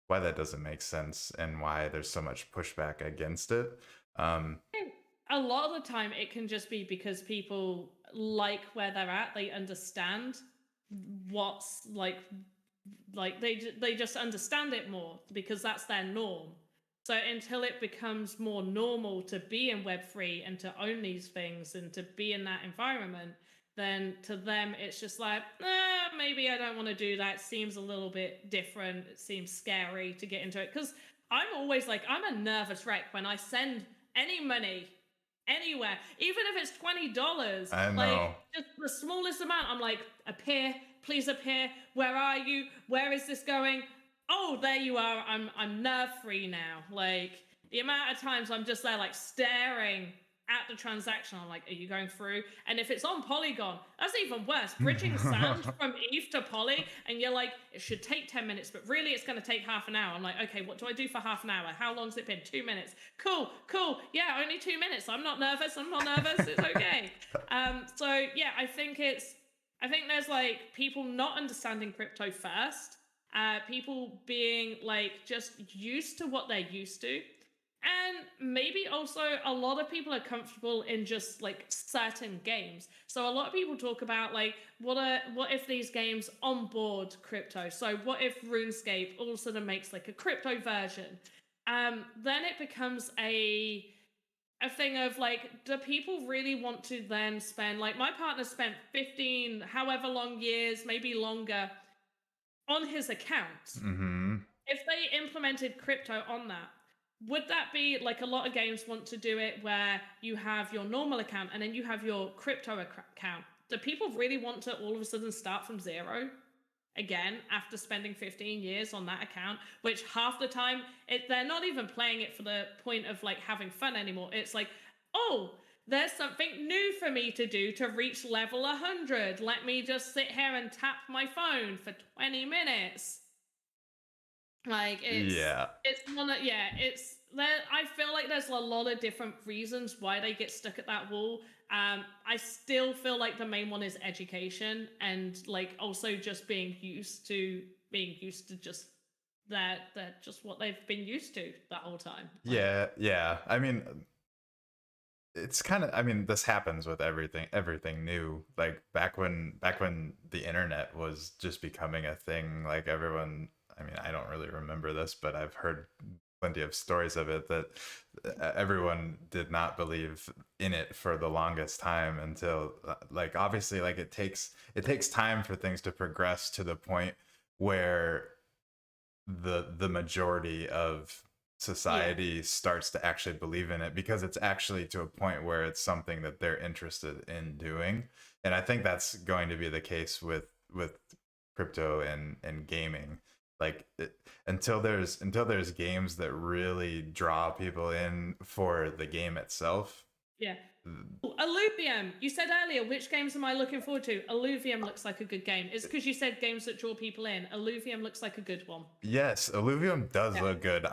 that doesn't make sense and why there's so much pushback against it. A lot of the time it can just be because people like where they're at. They understand what's like they just understand it more because that's their norm. So until it becomes more normal to be in Web3 and to own these things and to be in that environment, then to them it's just like, maybe I don't want to do that. It seems a little bit different. It seems scary to get into it. Because I'm always like, I'm a nervous wreck when I send any money anywhere, even if it's $20. I Like know. just the smallest amount, I'm like, appear, please appear. Where are you? Where is this going? Oh, there you are. I'm nerve free now. Like the amount of times I'm just there, like staring at the transaction. I'm like, are you going through? And if it's on Polygon, that's even worse. Bridging sand from ETH to Poly, and you're like, it should take 10 minutes, but really it's going to take half an hour. I'm like, okay, what do I do for half an hour? How long's it been? 2 minutes. Cool. Yeah, only 2 minutes. I'm not nervous. It's okay. So yeah, I think there's like people not understanding crypto first, people being like just used to what they're used to, and maybe also a lot of people are comfortable in just like certain games. So a lot of people talk about like what if these games onboard crypto? So what if RuneScape all of a sudden makes like a crypto version? Then it becomes a thing of like, do people really want to then spend, like my partner spent 15 however long years, maybe longer, on his account. Mm-hmm. If they implemented crypto on that, would that be like a lot of games want to do it where you have your normal account and then you have your crypto account? Do people really want to all of a sudden start from zero again after spending 15 years on that account, which half the time they're not even playing it for the point of like having fun anymore? It's like, oh, there's something new for me to do to reach level 100. Let me just sit here and tap my phone for 20 minutes. Like Yeah. it's one of, yeah, it's there. I feel like there's a lot of different reasons why they get stuck at that wall. I still feel like the main one is education, and like also just being used to just that just what they've been used to that whole time. Like, Yeah. I mean, it's kind of, I mean, this happens with everything new. Like back when the internet was just becoming a thing, like everyone, I mean, I don't really remember this, but I've heard plenty of stories of it, that everyone did not believe in it for the longest time until like obviously like it takes time for things to progress to the point where the majority of Yeah. society starts to actually believe in it because it's actually to a point where it's something that they're interested in doing. And I think that's going to be the case with crypto and gaming. Like until there's games that really draw people in for the game itself. Yeah. Alluvium. You said earlier, which games am I looking forward to? Alluvium looks like a good game. It's because you said games that draw people in. Alluvium looks like a good one. Yes, Illuvium does Yeah. look good.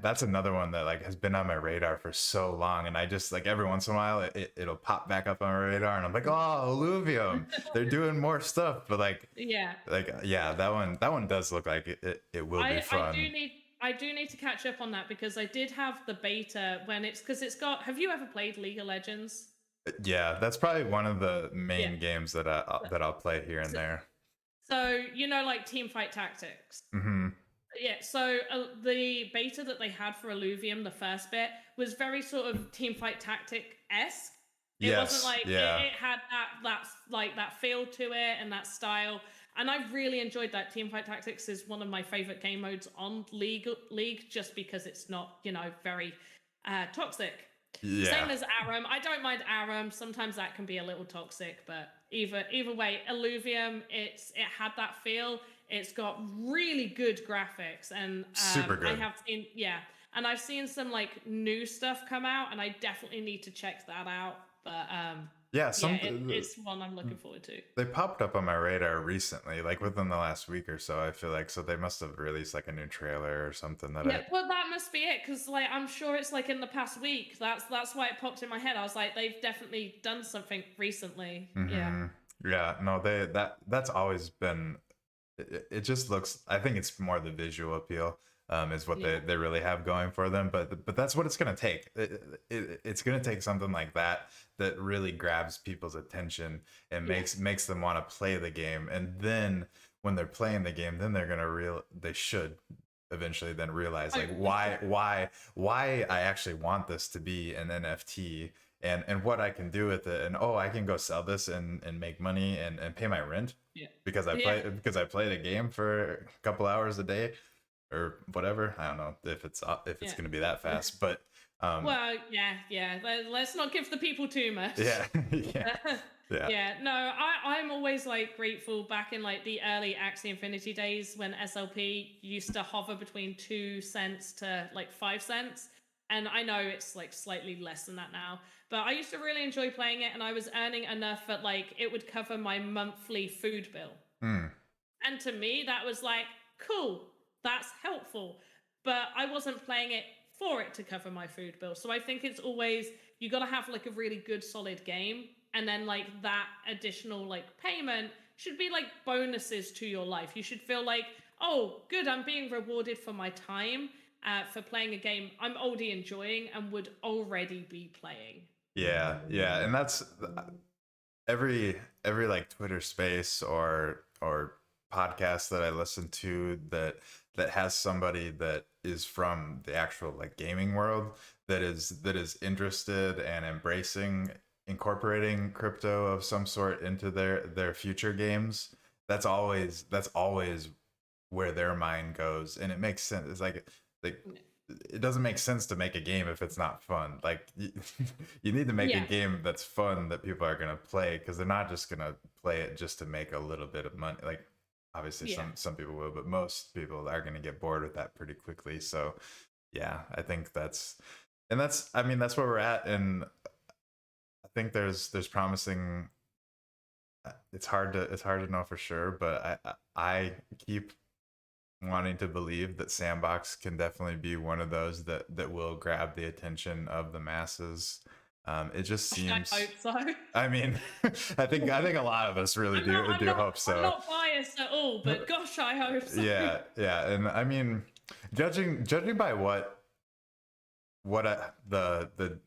That's another one that like has been on my radar for so long, and I just like every once in a while it'll pop back up on my radar, and I'm like, oh, Illuvium, they're doing more stuff. But Yeah. yeah, that one does look like it will be I do fun. need I do need to catch up on that because I did have the beta when it's because it's got. Have you ever played League of Legends? Yeah, that's probably one of the Yeah. main games that I'll play here and So, there. so you know, like team fight tactics. Hmm. Yeah, so the beta that they had for Illuvium, the first bit, was very sort of teamfight tactic esque. It wasn't Yes, like yeah, it had that like that feel to it and that style. And I really enjoyed that. Teamfight Tactics is one of my favorite game modes on League, just because it's not, very toxic. yeah. Same as Aram. I don't mind Aram. Sometimes that can be a little toxic, but either way, Illuvium, it had that feel. It's got really good graphics, and Super I good. have seen and I've seen some like new stuff come out, and I definitely need to check that out. But Yeah, yeah, it's one I'm looking forward to. they popped up on my radar recently, like within the last week or so. I feel like so they must have released like a new trailer or something that Yeah, well, that must be it, because like I'm sure it's like in the past week. That's why it popped in my head. I was like, they've definitely done something recently. Yeah, Hmm. Yeah, no, that's always been. It just looks. I think it's more the visual appeal. Is what yeah, they really have going for them, but that's what it's gonna take. It's gonna take something like that that really grabs people's attention and yeah. makes them want to play the game, and then when they're playing the game, then they're gonna they should eventually then realize Oh, like for sure. why I actually want this to be an NFT, and what I can do with it, and oh, I can go sell this and make money and pay my rent Yeah, because yeah, I played a game for a couple hours a day or whatever. I don't know if it's yeah. going to be that fast, but Well, yeah. Let's not give the people too much. yeah, yeah, yeah. Yeah, no, I'm always like grateful back in like the early Axie Infinity days when SLP used to hover between 2 cents to like 5 cents. And I know it's like slightly less than that now, but I used to really enjoy playing it, and I was earning enough that like it would cover my monthly food bill. Hmm. And to me, that was like, cool, that's helpful. But I wasn't playing it for it to cover my food bill. So I think it's always, you got to have like a really good, solid game. And then like that additional like payment should be like bonuses to your life. You should feel like, oh, good, I'm being rewarded for my time for playing a game I'm already enjoying and would already be playing. Yeah, and that's every like Twitter space or podcast that I listen to that has somebody that is from the actual like gaming world that is interested and embracing incorporating crypto of some sort into their future games. That's always where their mind goes, and it makes sense. It's like it doesn't make sense to make a game if it's not fun. Like you need to make a Yeah, game that's fun that people are gonna play, because they're not just gonna play it just to make a little bit of money. Like obviously yeah, some people will, but most people are gonna get bored with that pretty quickly. So yeah, I think that's I mean that's where we're at, and I think there's promising. It's hard to know for sure, but I keep wanting to believe that Sandbox can definitely be one of those that will grab the attention of the masses. It just I hope seems. so. I mean, I think a lot of us really I'm not. do I'm do not. hope I'm so. not biased at all. But gosh, I hope so. Yeah, and I mean, judging by what the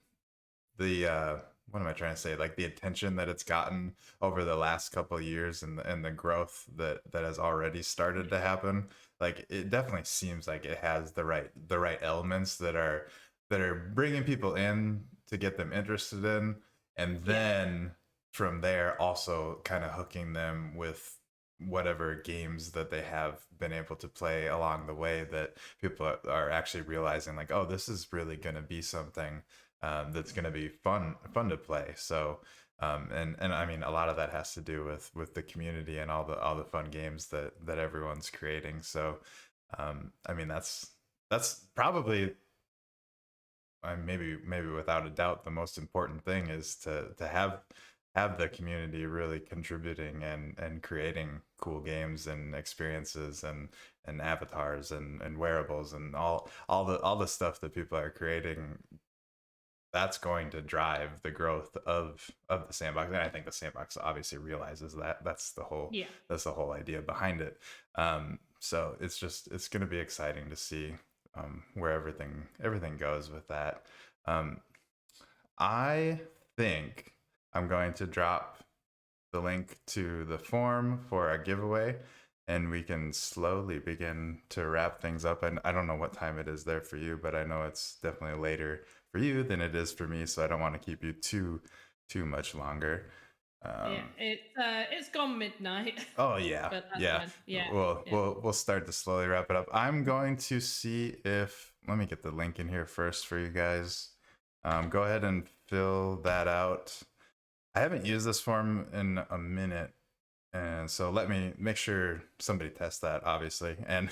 what am I trying to say? Like the attention that it's gotten over the last couple of years, and the growth that has already started to happen. Like it definitely seems like it has the right elements that are bringing people in to get them interested in, and Yeah. then from there also kind of hooking them with whatever games that they have been able to play along the way, that people are actually realizing like, oh, this is really going to be something that's going to be fun to play. So and I mean, a lot of that has to do with the community and all the fun games that everyone's creating. So I mean, that's probably, maybe without a doubt, the most important thing is to have the community really contributing and creating cool games and experiences and avatars and wearables and all the stuff that people are creating. That's going to drive the growth of the sandbox, and I think the sandbox obviously realizes that. Yeah. That's the whole idea behind it. So it's going to be exciting to see where everything goes with that. um, I think I'm going to drop the link to the form for a giveaway, and we can slowly begin to wrap things up. And I don't know what time it is there for you, but I know it's definitely later for you than it is for me, so I don't want to keep you too much longer. Yeah, it's gone midnight. Oh yeah, But that's yeah. fine. Yeah, yeah. We'll start to slowly wrap it up. I'm going to see if, let me get the link in here first for you guys. Go ahead and fill that out. I haven't used this form in a minute, and so let me make sure somebody test that, obviously, and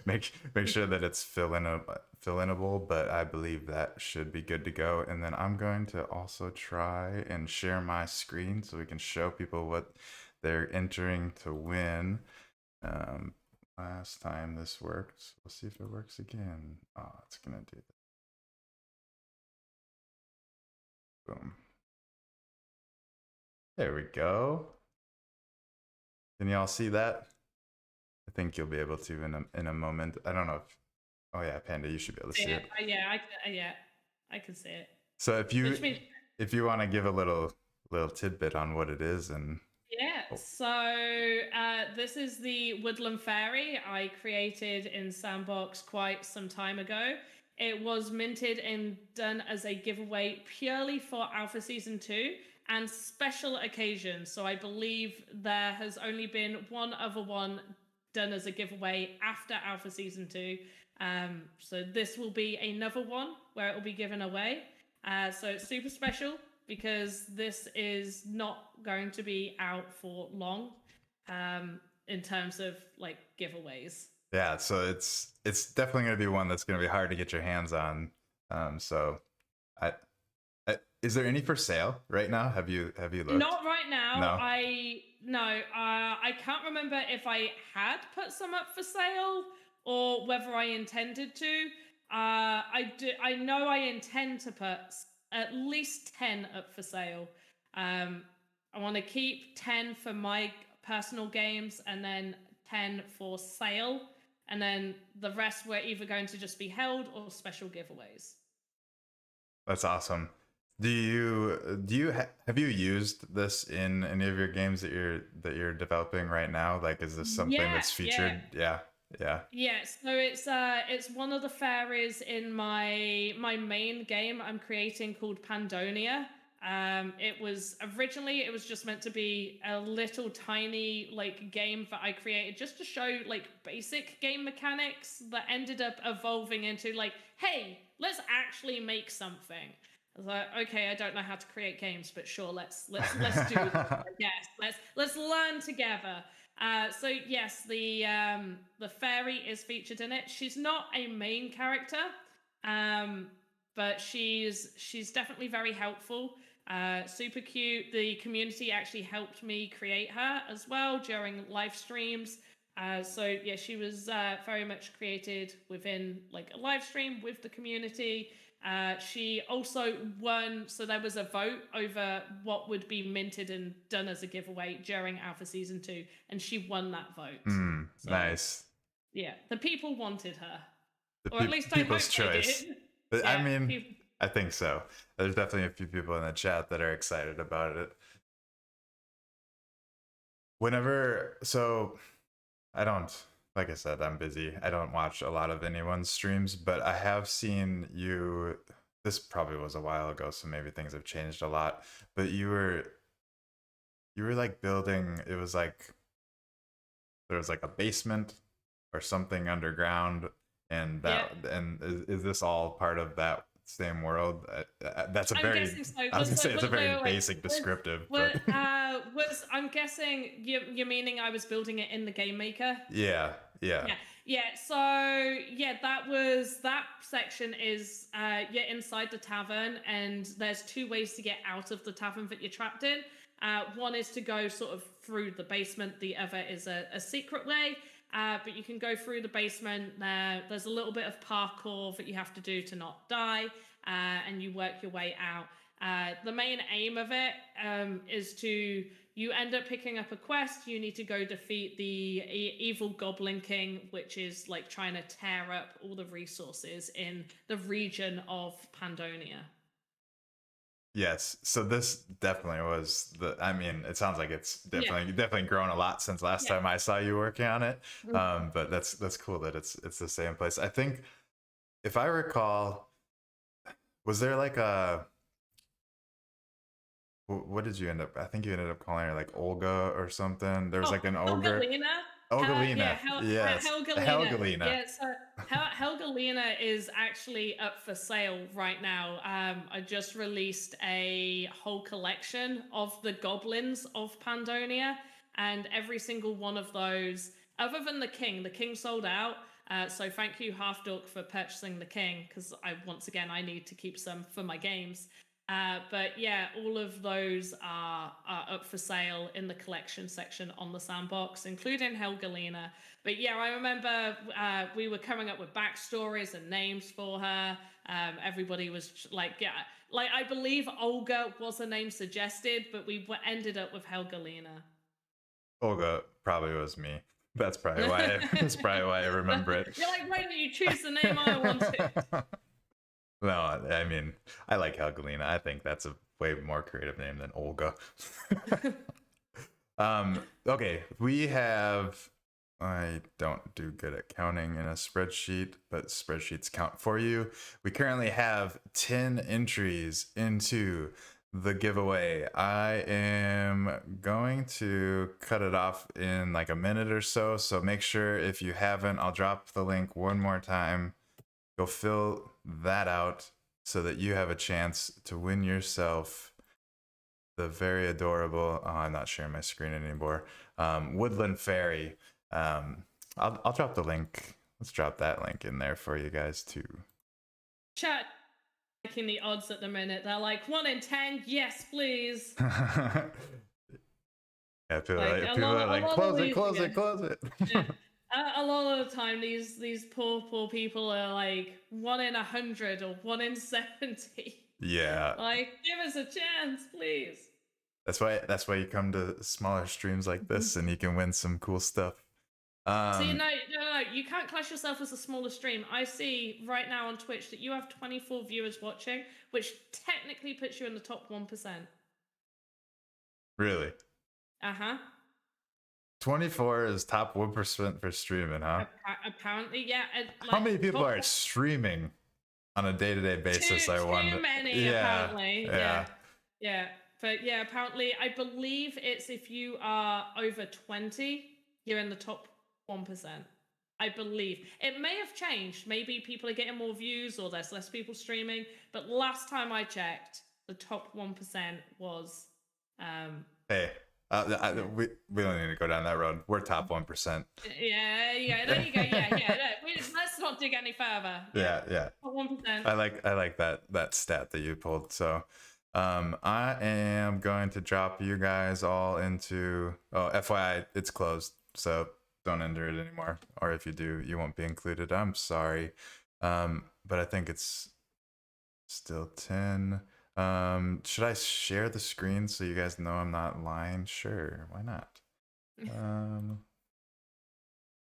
make sure that it's fill-inable. But I believe that should be good to go. And then I'm going to also try and share my screen so we can show people what they're entering to win. Last time this worked. We'll see if it works again. Oh, it's gonna do that. Boom. There we go. Can y'all see that? I think you'll be able to in a moment. I don't know if. Oh yeah, Panda, you should be able to see it. Yeah, I can see it. So Which means, if you want to give a little tidbit on what it is, and yeah. oh, So this is the Woodland Fairy I created in Sandbox quite some time ago. It was minted and done as a giveaway purely for Alpha Season 2 and special occasions. So I believe there has only been one other one done as a giveaway after Alpha Season 2. So this will be another one where it will be given away. So it's super special because this is not going to be out for long in terms of like giveaways. yeah, so it's definitely gonna be one that's gonna be hard to get your hands on. So I, is there any for sale right now? Have you looked? Not right now. No. I can't remember if I had put some up for sale or whether I intended to. I know I intend to put at least 10 up for sale. I want to keep 10 for my personal games and then 10 for sale, and then the rest were either going to just be held or special giveaways. That's awesome. Have you used this in any of your games that you're developing right now? Like, is this something Yeah, that's yeah. featured? Yeah, yeah. Yeah, so it's one of the fairies in my main game I'm creating called Pandonia. It was originally, it was just meant to be a little tiny like game that I created just to show like basic game mechanics that ended up evolving into like, hey, let's actually make something. I was like, okay, I don't know how to create games, but sure, let's do this. Yes, let's learn together. So yes, the fairy is featured in it. She's not a main character, but she's definitely very helpful. Super cute. The community actually helped me create her as well during live streams. So yeah, she was very much created within like a live stream with the community. She also won, so there was a vote over what would be minted and done as a giveaway during Alpha Season 2, and she won that vote. So, Nice. yeah, the people wanted her. The Or at least I people's hope they choice. did. But I Yeah, mean, people. I think so. There's definitely a few people in the chat that are excited about it. So I don't, like I said, I'm busy. I don't watch a lot of anyone's streams, but I have seen you. This probably was a while ago, so maybe things have changed a lot. But you were like building. It was like there was like a basement or something underground, and Yeah. is this all part of that same world? That's a I'm very, guessing so. I was gonna say it's a very Wait. basic descriptive, Was, but was I'm guessing you're meaning I was building it in the game maker? yeah, yeah. Yeah, yeah. So yeah, that section is you're inside the tavern, and there's two ways to get out of the tavern that you're trapped in. One is to go sort of through the basement. The other is a secret way. But you can go through the basement. There's a little bit of parkour that you have to do to not die, and you work your way out. The main aim of it is to you end up picking up a quest. You need to go defeat the evil Goblin King, which is like trying to tear up all the resources in the region of Pandonia. Yes. So this definitely was I mean, it sounds like it's Yeah. definitely grown a lot since last Yeah. time I saw you working on it. But that's cool that it's the same place. I think if I recall, was there like a what did you end up? I think you ended up calling her like Olga or something. There was Oh, like an ogre. Helgalina. Ogalina. Yeah, Yes. Helgalina. Helgalina. Yeah, so Helgalina is actually up for sale right now. I just released a whole collection of the goblins of Pandonia, and every single one of those, other than the king sold out. So thank you, Half Dork, for purchasing the king, because I need to keep some for my games. But yeah, all of those are up for sale in the collection section on the Sandbox, including Helgalina. But yeah, I remember we were coming up with backstories and names for her. Everybody was like, yeah, like I believe Olga was a name suggested, but we ended up with Helgalina. Olga probably was me. That's probably why. That's probably why I remember it. You're like, why didn't you choose the name I wanted? No, I mean, I like Helgalina. I think that's a way more creative name than Olga. Okay, we have. I don't do good at counting in a spreadsheet, but spreadsheets count for you. We currently have 10 entries into the giveaway. I am going to cut it off in like a minute or so. So make sure if you haven't, I'll drop the link one more time. Go fill that out so that you have a chance to win yourself the very adorable. Oh, I'm not sharing my screen anymore. Woodland Fairy. I'll drop the link. Let's drop that link in there for you guys too. Chat making the odds at the minute. They're like 1 in 10. Yes, please. Yeah, people are like, close it. Yeah. A lot of the time, these poor people are like 1 in 100 or 1 in 70. Yeah. Like, give us a chance, please. That's why you come to smaller streams like this and you can win some cool stuff. See, no, you can't class yourself as a smaller stream. I see right now on Twitch that you have 24 viewers watching, which technically puts you in the top 1%. Really? Uh-huh. 24 is top 1% for streaming, huh? Apparently, yeah. Like, how many people are streaming on a day-to-day basis? I wonder. Too many, apparently. Yeah. But yeah, apparently, I believe it's if you are over 20, you're in the top 1%. I believe. It may have changed. Maybe people are getting more views or there's less people streaming. But last time I checked, the top 1% was... Hey, we don't need to go down that road. We're top 1%. Yeah, there you go. Yeah. Let's not dig any further. Yeah. 1%. I like that stat that you pulled. So I am going to drop you guys all into FYI, it's closed. So don't enter it anymore. Or if you do, you won't be included. I'm sorry. But I think it's still 10. Should I share the screen so you guys know I'm not lying? Sure, why not?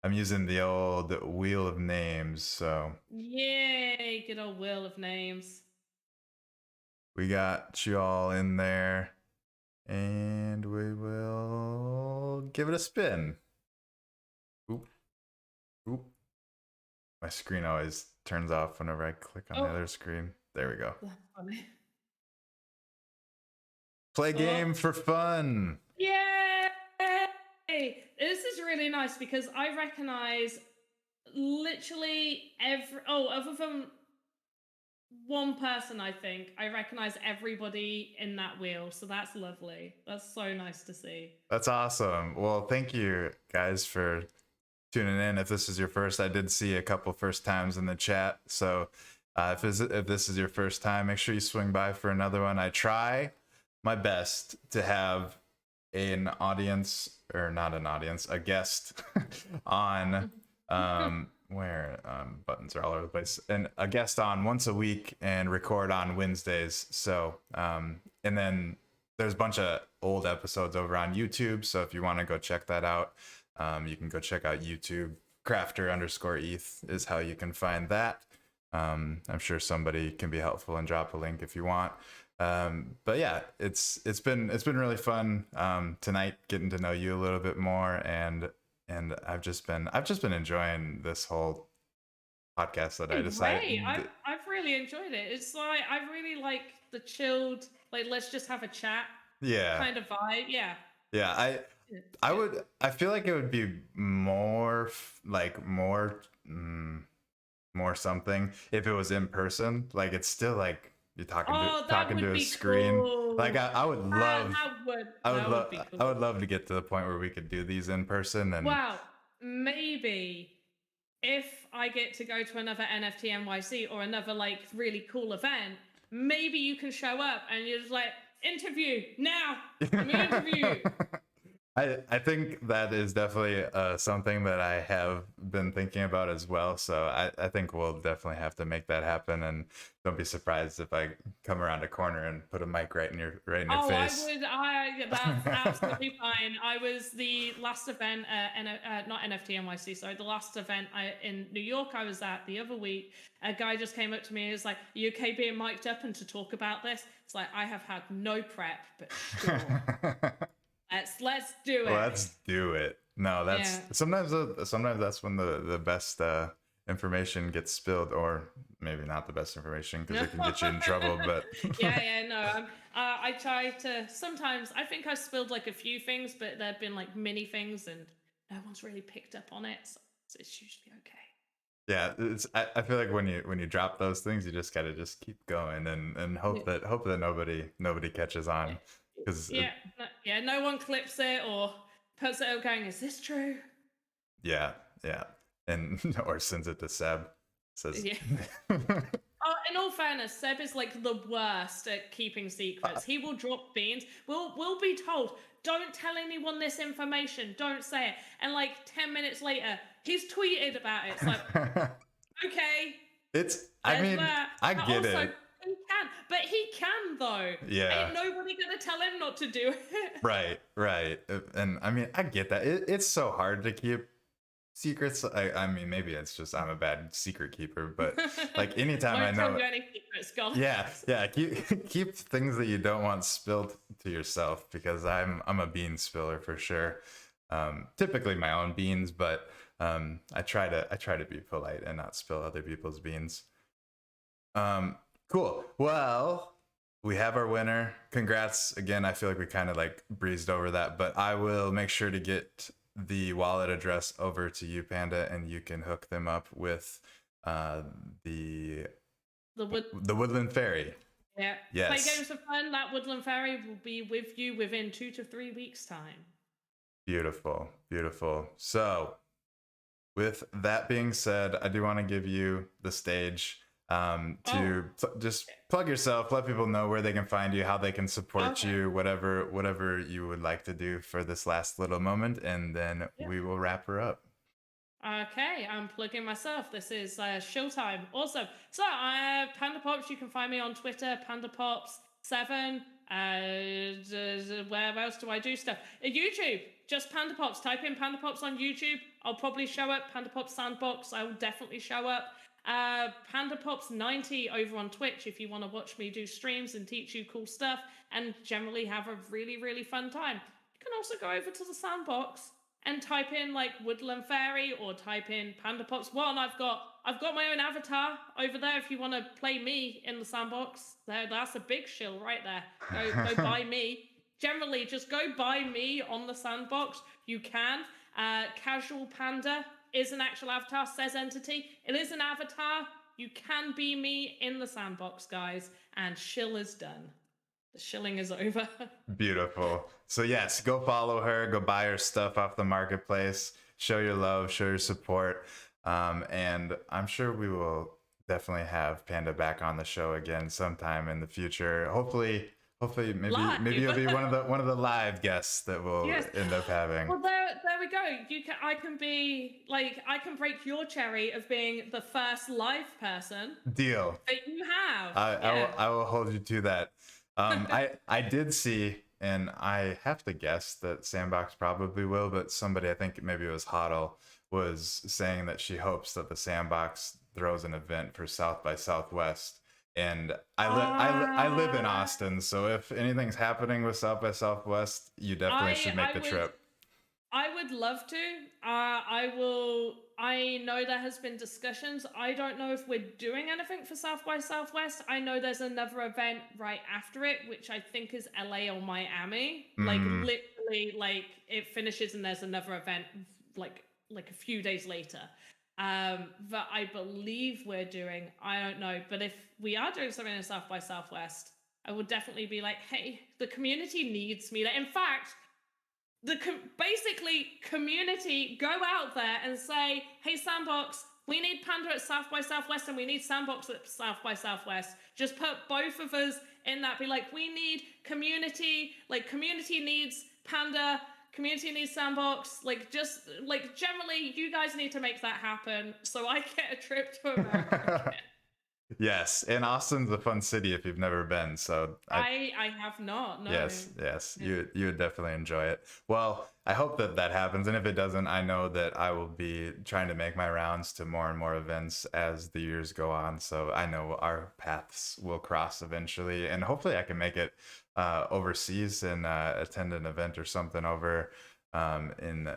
I'm using the old wheel of names, so Yay, good old wheel of names. We got you all in there, and we will give it a spin. Oop, oop. My screen always turns off whenever I click on the other screen. There we go. That's funny. Play game for fun. Yay! This is really nice because I recognize literally other than one person, I think I recognize everybody in that wheel, so that's lovely. That's so nice to see. That's awesome. Well, thank you guys for tuning in. If this is your first, I did see a couple first times in the chat, so if this is your first time, make sure you swing by for another one. I try my best to have an audience, or not an audience, a guest on where buttons are all over the place, and a guest on once a week and record on Wednesdays. So and then there's a bunch of old episodes over on YouTube, so if you want to go check that out, you can go check out YouTube. Krafter_ETH is how you can find that. I'm sure somebody can be helpful and drop a link if you want. But yeah, it's been really fun tonight, getting to know you a little bit more, and I've just been enjoying this whole podcast that I decided. Great. I've really enjoyed it. It's like I really like the chilled, like let's just have a chat kind of vibe. Yeah, I feel like it would be more more something if it was in person. Like it's still like you're talking to a screen. Cool. Like I would love I would love to get to the point where we could do these in person. And wow, maybe if I get to go to another NFT NYC or another like really cool event, maybe you can show up and you're just like, interview now. Let me interview you. I think that is definitely something that I have been thinking about as well. So I think we'll definitely have to make that happen. And don't be surprised if I come around a corner and put a mic right in your face. That's absolutely fine. I was the last event, not NFT NYC, sorry, the last event in New York I was at the other week. A guy just came up to me and was like, "Are you okay being mic'd up and to talk about this?" It's like, I have had no prep, but sure. Let's do it. Let's do it. No, that's sometimes that's when the best information gets spilled, or maybe not the best information because it can get you in trouble. But I try to. Sometimes I think I've spilled like a few things, but there've been like mini things, and no one's really picked up on it, so it's usually okay. Yeah, I feel like when you drop those things, you just gotta keep going and hope that nobody catches on. Because no one clips it or puts it up going, is this true? Yeah, and or sends it to Seb. Says in all fairness, Seb is like the worst at keeping secrets. He will drop beans. We'll be told, don't tell anyone this information, don't say it, and like 10 minutes later he's tweeted about it. It's like okay, I get it. He can, but he can though. Yeah. Ain't nobody gonna tell him not to do it. Right. And I mean, I get that. It's so hard to keep secrets. I mean, maybe it's just I'm a bad secret keeper, but like anytime I know. Any secrets, God. Yeah. Keep things that you don't want spilled to yourself, because I'm a bean spiller for sure. Typically my own beans, but I try to be polite and not spill other people's beans. Cool. Well, we have our winner. Congrats again. I feel like we kind of like breezed over that, but I will make sure to get the wallet address over to you, Panda, and you can hook them up with the Woodland Fairy. Yeah. Yes. Play games for fun. That Woodland Fairy will be with you within 2 to 3 weeks' time. Beautiful. So, with that being said, I do want to give you the stage. Just plug yourself, let people know where they can find you, how they can support you, whatever you would like to do for this last little moment, and then we will wrap her up. Okay, I'm plugging myself. This is showtime. Awesome. So, Pandapops, you can find me on Twitter, Pandapops7. Where else do I do stuff? YouTube, just Pandapops. Type in Pandapops on YouTube. I'll probably show up. Pandapops Sandbox, I will definitely show up. Pandapops 90 over on Twitch if you want to watch me do streams and teach you cool stuff and generally have a really, really fun time. You can also go over to the Sandbox and type in like Woodland Fairy or type in Pandapops 1. I've got my own avatar over there if you want to play me in the Sandbox. That's a big shill right there. Go buy me. Generally, just go buy me on the Sandbox. You can. Casual Panda is an actual avatar, says entity. It is an avatar. You can be me in the Sandbox, guys. And shill is done. The shilling is over. Beautiful. So yes, go follow her, go buy her stuff off the marketplace, show your love, show your support. And I'm sure we will definitely have Panda back on the show again sometime in the future. Hopefully maybe you'll be one of the live guests that we'll end up having. Well, there we go. I can break your cherry of being the first live person. Deal. That you have. I will hold you to that. I did see, and I have to guess that Sandbox probably will, but somebody, I think maybe it was Hodl, was saying that she hopes that the Sandbox throws an event for South by Southwest. And I live in Austin, so if anything's happening with South by Southwest, you definitely should make the trip. I would love to. I will. I know there has been discussions. I don't know if we're doing anything for South by Southwest. I know there's another event right after it, which I think is LA or Miami. Like literally, like it finishes and there's another event like a few days later. That I believe we're doing. I don't know, but if we are doing something in South by Southwest, I would definitely be like, hey, the community needs me. In fact, basically community go out there and say, hey, Sandbox, we need Panda at South by Southwest and we need Sandbox at South by Southwest. Just put both of us in that. Be like, we need community, like community needs Panda, community needs Sandbox. Like, just like generally you guys need to make that happen so I get a trip to America again. Yes, and Austin's a fun city if you've never been. So I have not. No. Yes, you would definitely enjoy it. Well, I hope that happens, and if it doesn't, I know that I will be trying to make my rounds to more and more events as the years go on. So I know our paths will cross eventually, and hopefully I can make it overseas and attend an event or something over in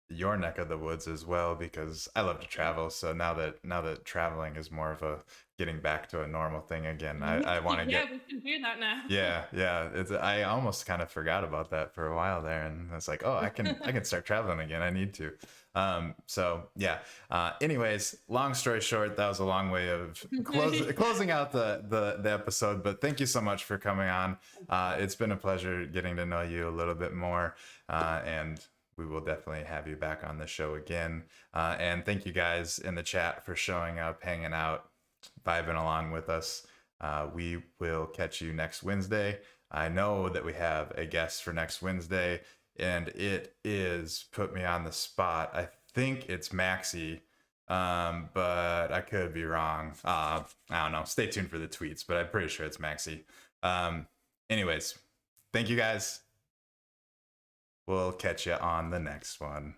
your neck of the woods as well, because I love to travel. So now that traveling is more of a getting back to a normal thing again, I want to get. Yeah, we can do that now. Yeah. I almost kind of forgot about that for a while there, and it's like, oh, I can start traveling again. I need to. So yeah. Anyways, long story short, that was a long way of closing out the episode. But thank you so much for coming on. It's been a pleasure getting to know you a little bit more, and we will definitely have you back on the show again. And thank you guys in the chat for showing up, hanging out, vibing along with us. We will catch you next Wednesday. I know that we have a guest for next Wednesday, and it is, put me on the spot, I think it's Maxie, but I could be wrong. I don't know. Stay tuned for the tweets, but I'm pretty sure it's Maxie. Anyways, thank you guys. We'll catch you on the next one.